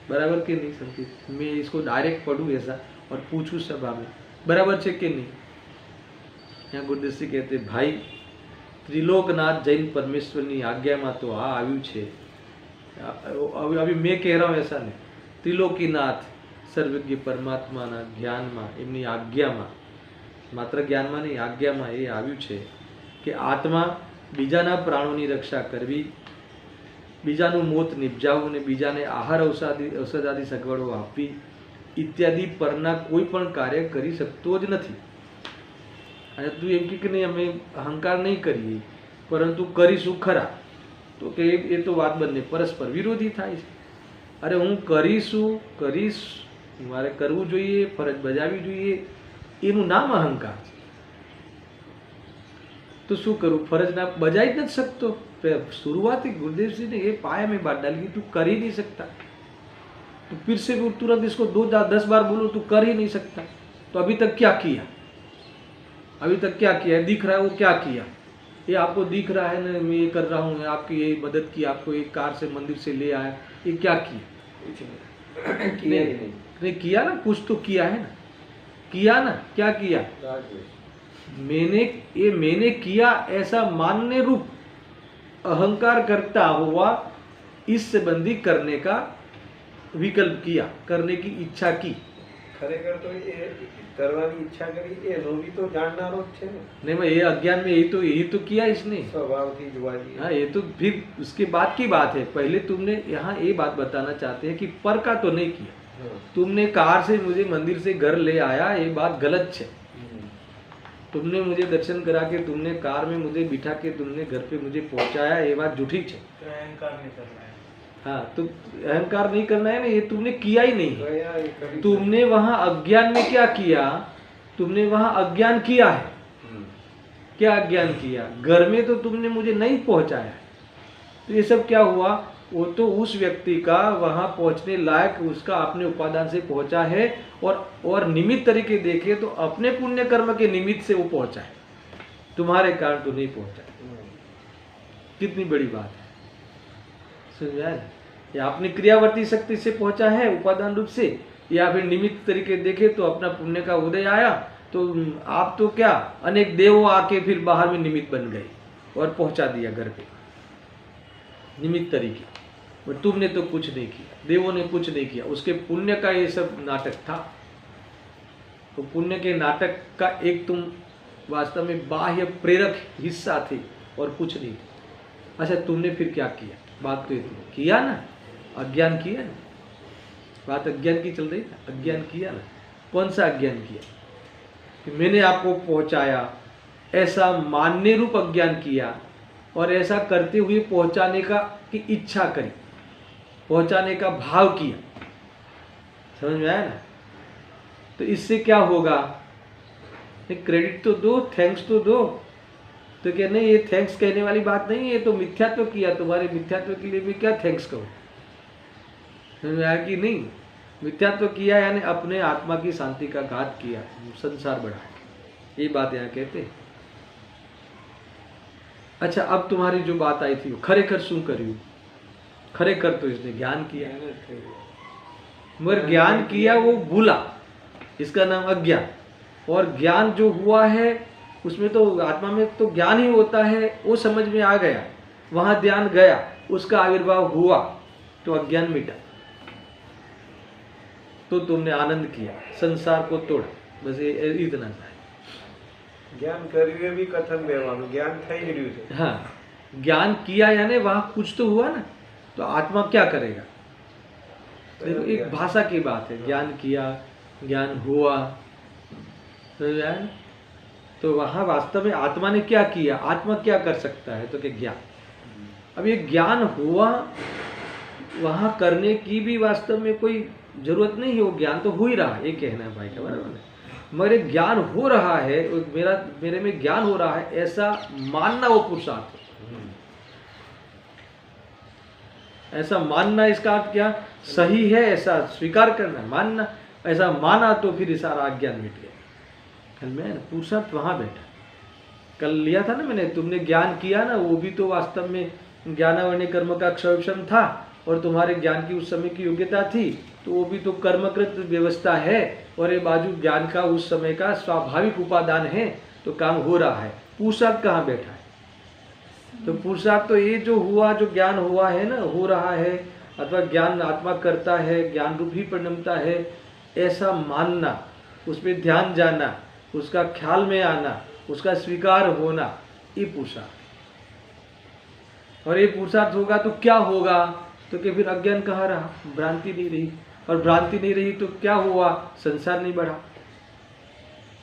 बराबर के नहीं? संकेत मैं इसको डायरेक्ट पढ़ूँ ऐसा और पूछूँ सभा में, बराबर है कि नहीं? यहाँ गुरुदेव सिंह कहते भाई, त्रिलोकनाथ जैन परमेश्वर की आज्ञा में तो आ आव्यू छे। अभी मैं कह रहा हूँ ऐसा नहीं, त्रिलोकीनाथ सर्वज्ञ परमात्मा ना ज्ञान में, एमनी आज्ञा में, मात्र ज्ञान में नहीं आज्ञा में ये आव्यू छे कि आत्मा बीजाना प्राणों की रक्षा करवी, बीजानु मोत निपजावू ने बीजाने आहार औषधादि सगवड़ो आपवी इत्यादि परना कोई पण कार्य करी सकतो ज नथी। अरे तू एम कि नहीं अमे अहंकार नहीं करिए परंतु करीशू खरा, तो के ये तो बात बने परस्पर विरोधी थाय छे। अरे हूँ करीश मारे करवू जोईए, फरज बजावी जोईए, एनुं नाम अहंकार छे। तो शू करूँ, फरज ना बजाई नहीं सकतो। शुरुआत ही गुरुदेव जी ने ये पाया में बात डाली कि तू कर ही नहीं सकता, तो फिर से तुरंत इसको 10 बार बोलो तू कर ही नहीं सकता, तो अभी तक क्या किया? अभी तक क्या किया? दिख रहा है वो क्या किया? ये आपको दिख रहा है ना, मैं ये कर रहा हूँ, आपकी ये मदद की, आपको एक कार से मंदिर से ले आया, ये क्या किया? कुछ नहीं, नहीं किया ना, कुछ तो किया है ना, किया ना, क्या किया? मैंने किया ऐसा मानने रूप अहंकार करता हुआ इस संबंधी करने का विकल्प किया, करने की इच्छा की। खरेखर तो ये करवानी इच्छा करी एनो भी तो जाननारो જ છે ને। नहीं मैं ये अज्ञान में यही तो किया इसने, स्वभाव थी जुआजी। हाँ ये तो फिर उसके बाद की बात है। पहले तुमने यहाँ ये बात बताना चाहते हैं कि पर का तो नहीं किया, तुमने कार से मुझे मंदिर से घर ले आया, ये बात गलत है। तुमने मुझे दर्शन करा के, तुमने कार में मुझे बिठा के तुमने घर पे मुझे पहुंचाया, ये बात झूठी है। अहंकार नहीं करना है। हाँ तो अहंकार नहीं करना है ना, ये तुमने किया ही नहीं। तुम तुमने वहां अज्ञान में क्या किया? तुमने वहां अज्ञान किया है, क्या अज्ञान किया? घर में तो तुमने मुझे नहीं पहुंचाया, तो ये सब क्या हुआ? वो तो उस व्यक्ति का वहां पहुंचने लायक उसका अपने उपादान से पहुंचा है, और निमित्त तरीके देखे तो अपने पुण्य कर्म के निमित्त से वो पहुंचा है, तुम्हारे कारण तो नहीं पहुंचा। कितनी बड़ी बात है, समझा? या अपनी क्रियावर्ती शक्ति से पहुंचा है उपादान रूप से, या फिर निमित्त तरीके देखे तो अपना पुण्य का उदय आया, तो आप तो क्या अनेक देवों आके फिर बाहर में निमित्त बन गए और पहुंचा दिया घर पे, निमित्त तरीके। और तुमने तो कुछ नहीं किया, देवों ने कुछ नहीं किया, उसके पुण्य का ये सब नाटक था। तो पुण्य के नाटक का एक तुम वास्तव में बाह्य प्रेरक हिस्सा थे और कुछ नहीं थे। अच्छा, तुमने फिर क्या किया? बात तो ये किया ना, अज्ञान किया ना, बात अज्ञान की चल रही ना, अज्ञान किया ना। कौन सा अज्ञान किया? कि मैंने आपको पहुंचाया, ऐसा मानने रूप अज्ञान किया, और ऐसा करते हुए पहुंचाने का की इच्छा करी, पहुंचाने का भाव किया। समझ में आया ना? तो इससे क्या होगा? क्रेडिट तो दो, थैंक्स तो दो। तो क्या नहीं, ये थैंक्स कहने वाली बात नहीं है, ये तो मिथ्यात्व किया, तुम्हारे मिथ्यात्व के लिए भी क्या थैंक्स कहो? समझ में आया कि नहीं? मिथ्यात्व किया यानी अपने आत्मा की शांति का घात किया, संसार बढ़ाया, ये बात यहाँ कहते हैं। अच्छा, अब तुम्हारी जो बात आई थी वो खरेखर शू करियो? खरेखर तो इसने ज्ञान किया, मगर ज्ञान किया वो भूला, इसका नाम अज्ञान। और ज्ञान जो हुआ है उसमें तो आत्मा में तो ज्ञान ही होता है, वो समझ में आ गया, वहां ध्यान गया, उसका आविर्भाव हुआ, तो अज्ञान मिटा, तो तुमने आनंद किया, संसार को तोड़ा। बस ये इतना था। ज्ञान करिए भी कथन देवानु, ज्ञान થઈ રહ્યું છે। हाँ, ज्ञान किया यानी वहां कुछ तो हुआ ना, तो आत्मा क्या करेगा? देखो, एक भाषा की बात है, ज्ञान किया, ज्ञान हुआ, तो वहां वास्तव में आत्मा ने क्या किया? आत्मा क्या कर सकता है? तो क्या ज्ञान। अब ये ज्ञान हुआ, वहां करने की भी वास्तव में कोई जरूरत नहीं है, वो ज्ञान तो हो ही रहा है, ये कहना है भाई का बराबर है। मगर एक ज्ञान हो रहा है, मेरे में ज्ञान हो रहा है, ऐसा मानना वो पुरुषार्थ है। ऐसा मानना, इसका अर्थ क्या? सही है ऐसा स्वीकार करना, मानना। ऐसा माना तो फिर सारा अज्ञान मिट गया। कल में पुरुषार्थ वहां बैठा, कल लिया था ना मैंने, तुमने ज्ञान किया ना, वो भी तो वास्तव में ज्ञानावर्ण कर्म का क्षयक्षण था, और तुम्हारे ज्ञान की उस समय की योग्यता थी, तो वो भी तो कर्मकृत व्यवस्था है, और ये बाजू ज्ञान का उस समय का स्वाभाविक उपादान है, तो काम हो रहा है। पुरुषार्थ कहाँ बैठा है? तो पुरुषार्थ तो ये जो हुआ, जो ज्ञान हुआ है ना, हो रहा है, अथवा ज्ञान आत्मा करता है, ज्ञान रूप ही परिणमता है, ऐसा मानना, उसमें ध्यान जाना, उसका ख्याल में आना, उसका स्वीकार होना, ये पुरुषार्थ। और ये पुरुषार्थ होगा तो क्या होगा? तो कि फिर अज्ञान कहाँ रहा? भ्रांति नहीं रही, और भ्रांति नहीं रही तो क्या हुआ? संसार नहीं बढ़ा।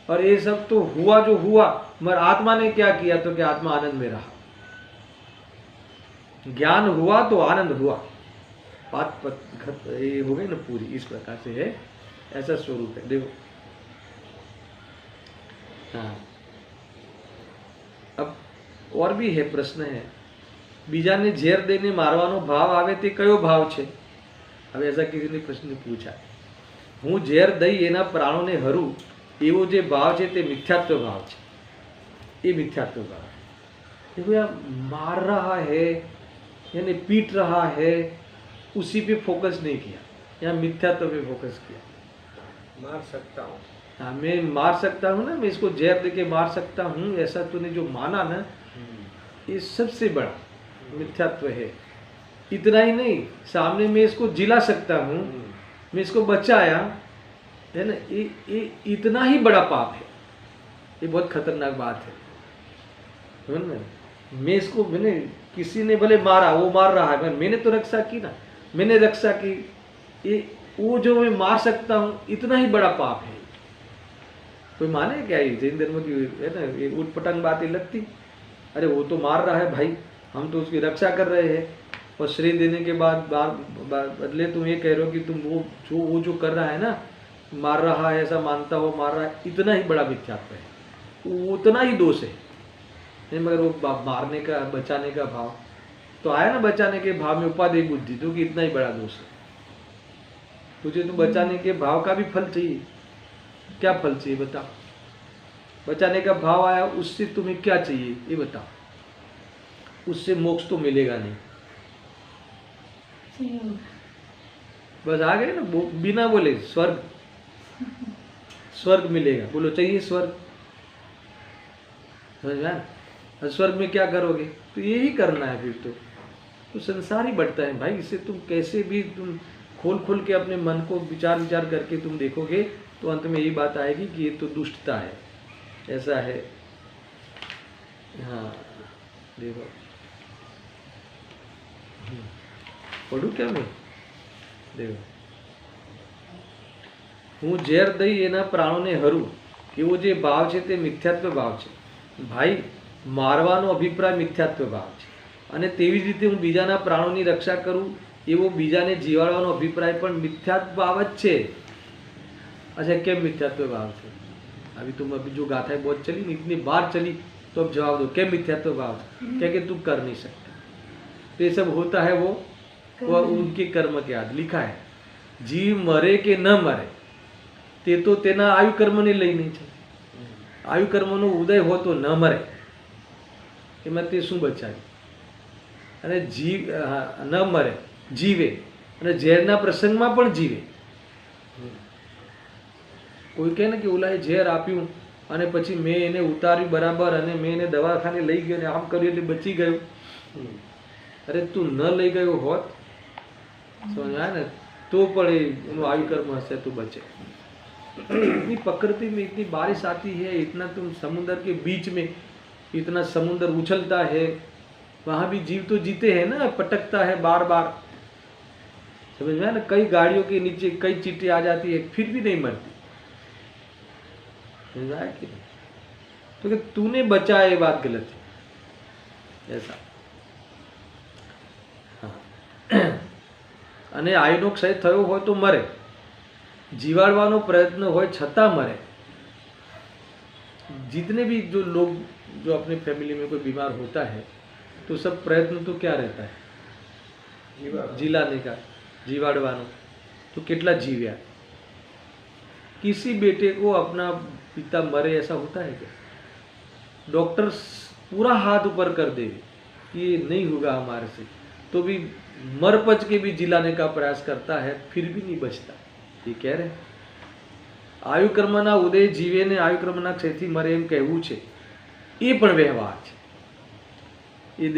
और ये सब तो हुआ जो हुआ, मगर आत्मा ने क्या किया? तो क्या आत्मा आनंद में रहा। ज्ञान हुआ तो आनंद हुआ, बात ये हो गई ना पूरी। इस प्रकार से है, ऐसा स्वरूप है। देखो, हाँ, अब और भी है, प्रश्न है, बीजाने झेर देने मारवानो भाव आवे ते कयो भाव छे? अब ऐसा किसी ने प्रश्न पूछा, हूँ झेर दई एना प्राणों ने हरू, एवो जे भाव छे ते मिथ्यात्व भाव छे। ये मिथ्यात्व भाव है। देखो यार, मार रहा है यानी पीट रहा है, उसी पे फोकस नहीं किया, यहाँ मिथ्यात्व पे फोकस किया। मार सकता हूँ, हाँ, मैं मार सकता हूँ ना, मैं इसको जहर देके मार सकता हूँ, ऐसा तूने जो माना ना, ये सबसे बड़ा मिथ्यात्व है। इतना ही नहीं, सामने मैं इसको जिला सकता हूँ, मैं इसको बचाया, है ना, ये इतना ही बड़ा पाप है। ये बहुत खतरनाक बात है ना। मैं इसको, मैंने, किसी ने भले मारा, वो मार रहा है, मैंने तो रक्षा की ना, मैंने रक्षा की, ये वो जो मैं मार सकता हूँ, इतना ही बड़ा पाप है। कोई माने क्या? ये जैन धर्म की है ना, ये उटपटांग बातें लगती। अरे वो तो मार रहा है भाई, हम तो उसकी रक्षा कर रहे हैं, और श्रेय देने के बाद बदले तुम ये कह रहे हो कि तुम वो जो कर रहा है ना, मार रहा है, ऐसा मानता हो, मार रहा है, इतना ही बड़ा मिथ्यात्व है, उतना ही दोष है। नहीं, मगर वो मारने का, बचाने का भाव तो आया ना, बचाने के भाव में उपादेय बुद्धि, जो कि इतना ही बड़ा दोष है। तुझे तो बचाने के भाव का भी फल चाहिए, क्या फल चाहिए बता? बचाने का भाव आया, उससे तुम्हें क्या चाहिए ये बताओ? उससे मोक्ष तो मिलेगा नहीं, बस आ गए ना, बिना बोले स्वर्ग, स्वर्ग मिलेगा, बोलो चाहिए स्वर्ग, समझ में? स्वर्ग में क्या करोगे? तो यही करना है फिर तो संसार ही बढ़ता है भाई। इससे तुम कैसे भी तुम खोल खोल के अपने मन को विचार करके तुम देखोगे तो अंत में यही बात आएगी कि ये तो दुष्टता है, ऐसा है। हाँ देखो, पढ़ू क्या मैं? देखो, હું ઝેર દઈ એના પ્રાણોને હરું, એવો જે ભાવ છે તે મિથ્યાત્વ ભાવ છે ભાઈ। મારવાનો અભિપ્રાય મિથ્યાત્વ ભાવ છે, અને તેવી જ રીતે હું બીજાના પ્રાણોની રક્ષા કરું એવો બીજાને જીવાડવાનો અભિપ્રાય પણ મિથ્યાત્વ ભાવ જ છે। अच्छा, કેમ મિથ્યાત્વ ભાવ છે? अभी तुम अभी जो गाथाएं बहुत चली, इतनी बार चली, तो अब जवाब दो, क्या मिथ्यात्व भाव? क्या कि तुम कर नहीं सकते, तो ये सब होता है वो उनके कर्म के याद लिखा है। जीव मरे के न मरे તે તો તેના આયુ કર્મને લઈને છે। આયુ કર્મનો ઉદય હો તો ન મરે, એમાં તે શું બચાવ્યું? અને જીવ ન મરે, જીવે, અને ઝેરના પ્રસંગમાં પણ જીવે। કોઈ કહે ને કે ઓલાએ ઝેર આપ્યું અને પછી મેં એને ઉતાર્યું બરાબર, અને મેં એને દવાખાને લઈ ગયો ને આમ કર્યું એટલે બચી ગયો। અરે તું ન લઈ ગયો હોત, સમજાય ને, તો પણ એનું આયુ કર્મ હશે તો બચે। इतनी प्रकृति में इतनी बारिश आती है, इतना तुम समुद्र के बीच में, इतना समुद्र उछलता है, वहाँ भी जीव तो जीते हैं ना, पटकता है बार बार, समझ में ना। कई गाड़ियों के नीचे कई चींटी आ जाती है, फिर भी नहीं मरती, समझ आया कि नहीं? तो कि तूने बचाया, ये बात गलत है, ऐसा। हाँ, અને આયુનો ક્ષય થયો હોય તો મરે, जीवाड़वानो प्रयत्न हो छता मरे। जितने भी जो लोग जो अपने फैमिली में कोई बीमार होता है तो सब प्रयत्न तो क्या रहता है? जिलाने का, जीवाड़वानो। तो कितना जीव्या? किसी बेटे को अपना पिता मरे ऐसा होता है क्या? डॉक्टर पूरा हाथ ऊपर कर देवे कि ये नहीं होगा हमारे से, तो भी मर पच के भी जिलाने का प्रयास करता है, फिर भी नहीं बचता। ये कह रहे आयु कर्मना उदय जीवे ने आयु कर्मना क्षयथी मरे एम कहવું છે, એ પણ વ્યવહાર છે। ये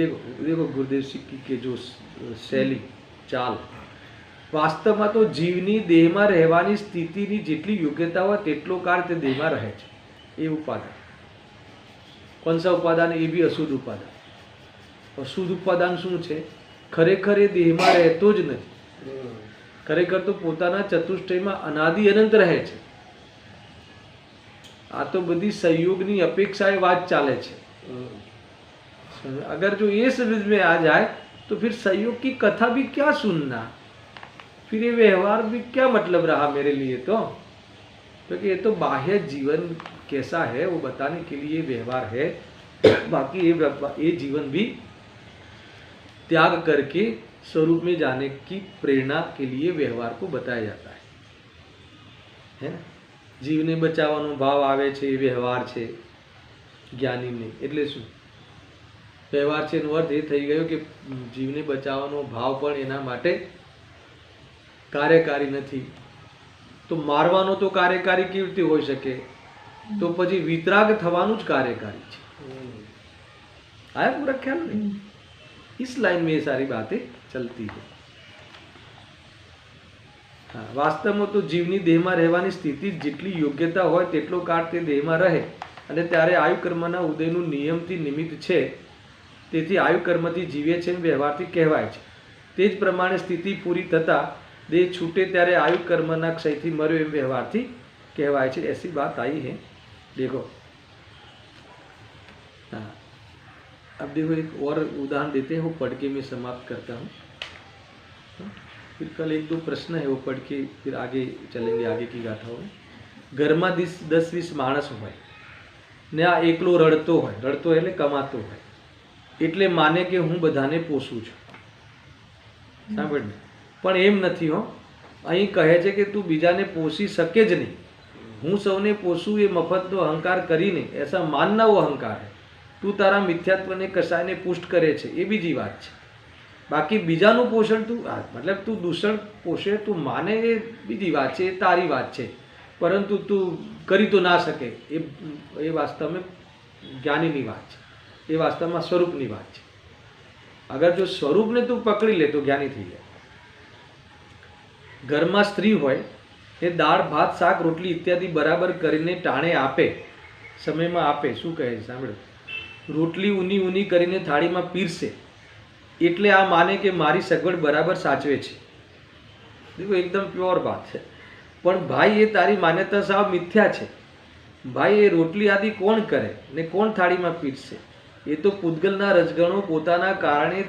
देखो गुरुदेव सिक्की के जो शैली चाल, વાસ્તવમાં તો જીવની દેહમાં રહેવાની સ્થિતિની જેટલી યોગ્યતા હોય તેટલો કાળ તે દેહમાં રહે છે। એ ઉપાદાન, કોણ સા ઉપાદાન? એ બી અશુદ્ધ ઉપાદાન। અશુદ્ધ ઉપાદાન શું છે? ખરેખર એ દેહમાં રહેતો જ નથી, ખરેખર તો પોતાના ચતુષ્ટયમાં અનાદિ અનંત રહે છે। આ તો બધી સંયોગની અપેક્ષાએ વાત ચાલે છે। अगर जो ये समझ में आ जाए तो फिर संयोग की कथा भी क्या सुनना, फिर ये व्यवहार भी क्या मतलब रहा मेरे लिए? तो क्योंकि ये तो बाह्य जीवन कैसा है वो बताने के लिए व्यवहार है, बाकी ये जीवन भी त्याग करके स्वरूप में जाने की प्रेरणा के लिए व्यवहार को बताया जाता है ना। जीवने बचावવાનો ભાવ આવે છે એ વ્યવહાર છે જ્ઞાનીને, એટલે શું વ્યવહાર છે એનો અર્થ એ થઈ ગયો કે જીવને બચાવવાનો ભાવ પણ એના માટે કાર્યકારી નથી। તો મારવાનો તો કાર્યકારી કેવી રીતે હોઈ શકે? તો પછી વિતરાગ થવાનું જ કાર્યકારી છે। આયા પૂરા ખ્યાલ ને? इस लाइन में ये सारी बातें चलती है। हाँ, वास्तव में तो जीवनी देह में रहवानी स्थिति जेटली योग्यता होय तेटलो काळ ते देह में रहे, अने त्यारे आयु कर्मना उदयनु नियमथी निमित्त छे, तेथी आयु कर्मथी जीवे छे, व्यवहारथी कहेवाय छे। ते ज प्रमाणे स्थिति पूरी थता देह छूटे त्यारे आयु कर्मना क्षयथी मर्यो एम व्यवहारथी कहेवाय छे। ऐसी बात आई है। देखो, हाँ, अब देखो एक और उदाहरण देते हैं, वो पढ़ के मैं समाप्त करता हूँ। फिर कल एक दो प्रश्न है वो पढ़ के फिर आगे चलेंगे, आगे की गाथाओं में। घर में 10-20 माणस હોય ને આ એકલો રડતો હોય એટલે કમાતો હોય એટલે માને કે હું બધાને પોષું છું. સાંભળ ને, પણ એમ નથી હો. અહીં કહે છે કે તું બીજાને પોષી શકે જ નહીં. હું સૌને પોષું એ મફતનો અહંકાર કરીને એસા માનના वो અહંકાર है. તું તારા મિથ્યાત્વને કશાયને પુષ્ટ કરે છે એ બીજી વાત છે. બાકી બીજાનું પોષણ તું મતલબ તું દૂષણ પોષે તું માને એ બીજી વાત છે, એ તારી વાત છે. પરંતુ તું કરી તો ના શકે એ વાસ્તવમાં જ્ઞાનીની વાત છે, એ વાસ્તવમાં સ્વરૂપની વાત છે. અગર જો સ્વરૂપને તું પકડી લે તો જ્ઞાની થઈ જાય. ઘરમાં સ્ત્રી હોય એ દાળ ભાત શાક રોટલી ઇત્યાદિ બરાબર કરીને ટાણે આપે, સમયમાં આપે. શું કહે છે સાંભળો, રોટલી ઊની ઊની કરીને થાળીમાં પીરસે એટલે આ માને કે મારી સગવડ બરાબર સાચવે છે. દેખો એકદમ પ્યોર વાત છે. પણ ભાઈ એ તારી માન્યતા સાવ મિથ્યા છે. ભાઈ એ રોટલી આદિ કોણ કરે ને કોણ થાળીમાં પીરસે? એ તો પૂતગલના રજગણો પોતાના કારણે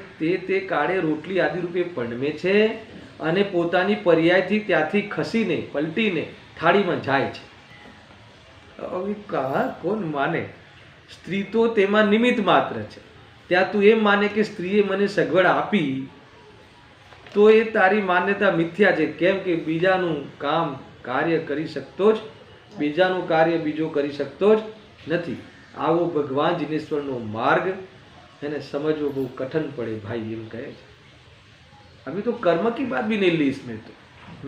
તે કાળે રોટલી આદિ રૂપે પડમે છે અને પોતાની પર્યાયથી ત્યાંથી ખસીને પલટીને થાળીમાં જાય છે. હવે કોણ માને? સ્ત્રી તો તેમાં નિમિત્ત માત્ર છે. ત્યાં તું એમ માને કે સ્ત્રીએ મને સગવડ આપી તો એ તારી માન્યતા મિથ્યા છે. કેમ કે બીજાનું કામ કાર્ય કરી શકતો જ, બીજાનું કાર્ય બીજો કરી શકતો જ નથી. આવો ભગવાન જીનેશ્વરનો માર્ગ એને समझो બહુ कठिन पड़े भाई એમ કહે છે. अभी तो कर्म की बात भी नहीं ली इसमें. तो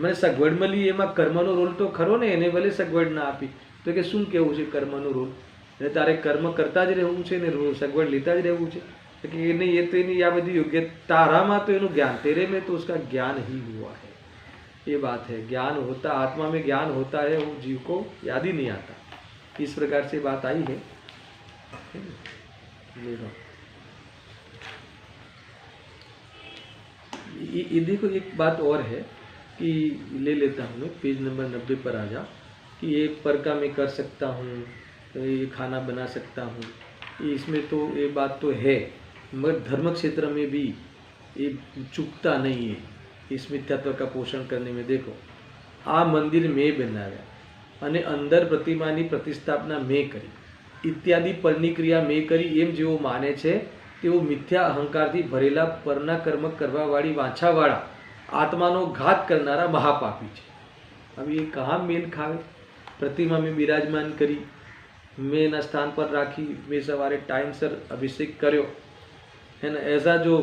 मैंने सगवड़ में ली એમાં કર્મનો રોલ તો ખરો ને, એને ભલે સગવડ ના આપી તો કે શું કેવું છે કર્મનો રોલ? એટલે તારે કર્મ કરતા જ રહેવું છે ને સગવડ લેતા જ રહેવું છે कि नहीं, ये तो नहीं, या बधी योग्य तारा तो इनु ज्ञान, तेरे में तो उसका ज्ञान ही हुआ है. ये बात है. ज्ञान होता, आत्मा में ज्ञान होता है, वो जीव को याद ही नहीं आता. इस प्रकार से बात आई है. ये देखो एक बात और है कि ले लेता हूँ मैं, पेज नंबर 90 पर आ जाओ कि ये पर का मैं कर सकता हूँ, ये खाना बना सकता हूँ. इसमें तो ये बात तो है, मगर धर्म क्षेत्र में भी ये चूकता नहीं है इस मिथ्यात्व का पोषण करने में. देखो आ मंदिर में बनाव्या અને અંદર પ્રતિમાની પ્રતિસ્થાપના મેં કરી ઇત્યાદિ પરની ક્રિયા મેં કરી એમ જેવો માને છે તેઓ મિથ્યા અહંકારથી ભરેલા પરના કર્મ કરવાવાળી વાંછાવાળા આત્માનો ઘાત કરનારા મહાપાપી છે. હવે એ કहाँ મેલ ખાવે? પ્રતિમા મેં બિરાજમાન કરી, મેં એના સ્થાન પર રાખી, મેં સવારે ટાઈમસર અભિષેક કર્યો, है ना. ऐसा जो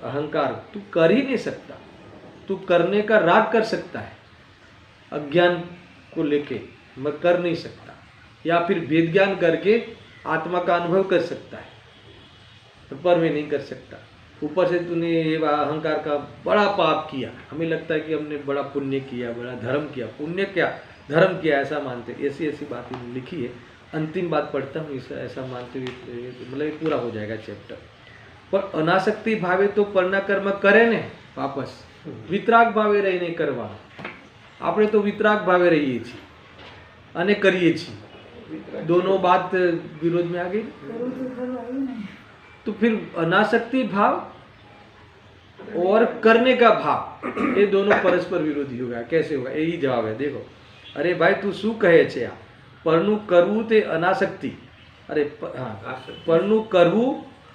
अहंकार तू कर ही नहीं सकता. तू करने का राग कर सकता है, अज्ञान को लेके मैं कर नहीं सकता, या फिर वेद ज्ञान करके आत्मा का अनुभव कर सकता है, पर मैं नहीं कर सकता. ऊपर से तूने ये अहंकार का बड़ा पाप किया, हमें लगता है कि हमने बड़ा पुण्य किया, बड़ा धर्म किया. पुण्य क्या धर्म किया ऐसा मानते. ऐसी ऐसी बातें लिखी है. अंतिम बात पढ़ता हूँ, ऐसा मानते हुए मतलब ये पूरा हो जाएगा चैप्टर. पर अनासक्ति भावे तो पરના કર્મ કરે ને વાપસ, વિતરાગ ભાવે રહીને કરવા. આપણે તો વિતરાગ ભાવે રહીએ છીએ અને કરીએ છીએ. दोनों बात विरोध में आ गई. करो तो करो आई नहीं. तो फिर अनासक्ति भाव और करने का भाव ये दोनों परस्पर विरोधी होगा. कैसे होगा? यही जवाब है. देखो, अरे भाई तू શું કહે છે? આ પરનું કરવું તે અનાસક્તિ. અરે હા, પરનું કરવું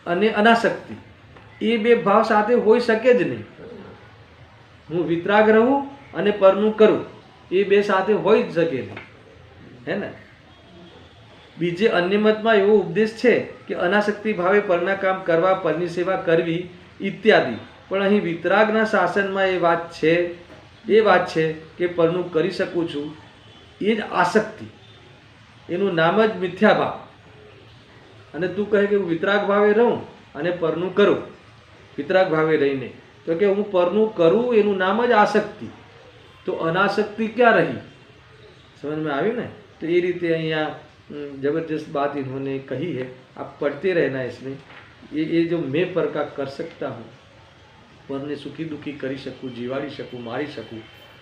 અને અનાસક્તિ એ બે ભાવ સાથે હોઈ શકે જ નહીં. હું વિતરાગ રહું અને પરનું કરું એ બે સાથે હોઈ જ શકે નહીં, હે ને. બીજે અન્ય મતમાં એવો ઉપદેશ છે કે અનાસક્તિ ભાવે પરના કામ કરવા, પરની સેવા કરવી ઇત્યાદિ. પણ અહીં વિતરાગના શાસનમાં એ વાત છે કે પરનું કરી શકું છું એ જ આસક્તિ, એનું નામ જ મિથ્યાભાવ. અને તું કહે કે હું વિતરાગ ભાવે રહું અને પરનું કરું, વિતરાગ ભાવે રહીને, તો કે હું પરનું કરું એનું નામ જ આસક્તિ. તો અનાસક્તિ ક્યાં રહી? समझ में આવ્યું ને? तो ये रीते અહીંયા जबरदस्त बात इन्होंने कही है. आप पढ़ते रहना इसमें. ये जो मैं पर का कर सकता हूँ, પરને સુખી દુઃખી કરી શકું, જીવાડી શકું, મારી શકું,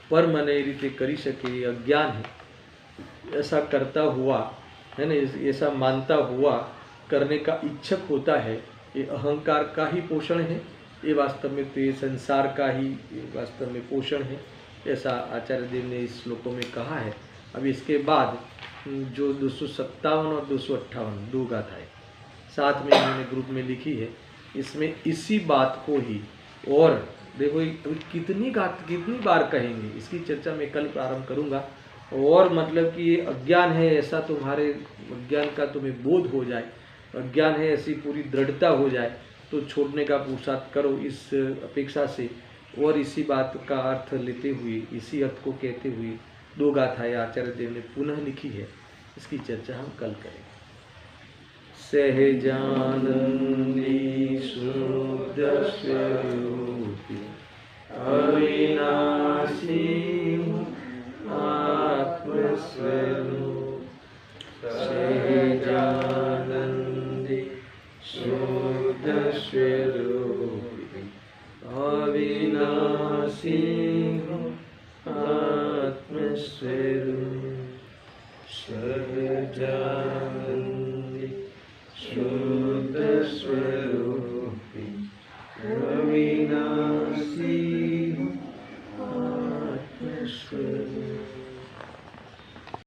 पर મને એ રીતે કરી શકે ये अज्ञान है. ऐसा करता हुआ है ना, ऐसा मानता हुआ करने का इच्छुक होता है, ये अहंकार का ही पोषण है. ये वास्तव में तो ये संसार का ही वास्तव में पोषण है. ऐसा आचार्य देव ने इस श्लोकों में कहा है. अब इसके बाद जो 257 और 258 दो गाथाएं साथ में इन्होंने ग्रुप में लिखी है, इसमें इसी बात को ही, और देखो अभी कितनी बार कहेंगे, इसकी चर्चा मैं कल प्रारंभ करूंगा। और मतलब कि ये अज्ञान है ऐसा तुम्हारे अज्ञान का तुम्हें बोध हो जाए, अज्ञान है ऐसी पूरी दृढ़ता हो जाए तो छोड़ने का पुरुषार्थ करो इस अपेक्षा से। और इसी बात का अर्थ लेते हुए, इसी अर्थ को कहते हुए दो गाथाएं आचार्य देव ने पुनः लिखी है, इसकी चर्चा हम कल करेंगे। सहजानंदी शुद्ध स्वरूपी अविनाशी आत्मस्वरूप, सहजानंदी शुद्ध स्वरूपी अविनाशी आत्मस्वरूप, सहजानंदी शुद्ध स्वरूपी अविनाशी आत्मस्वरूप।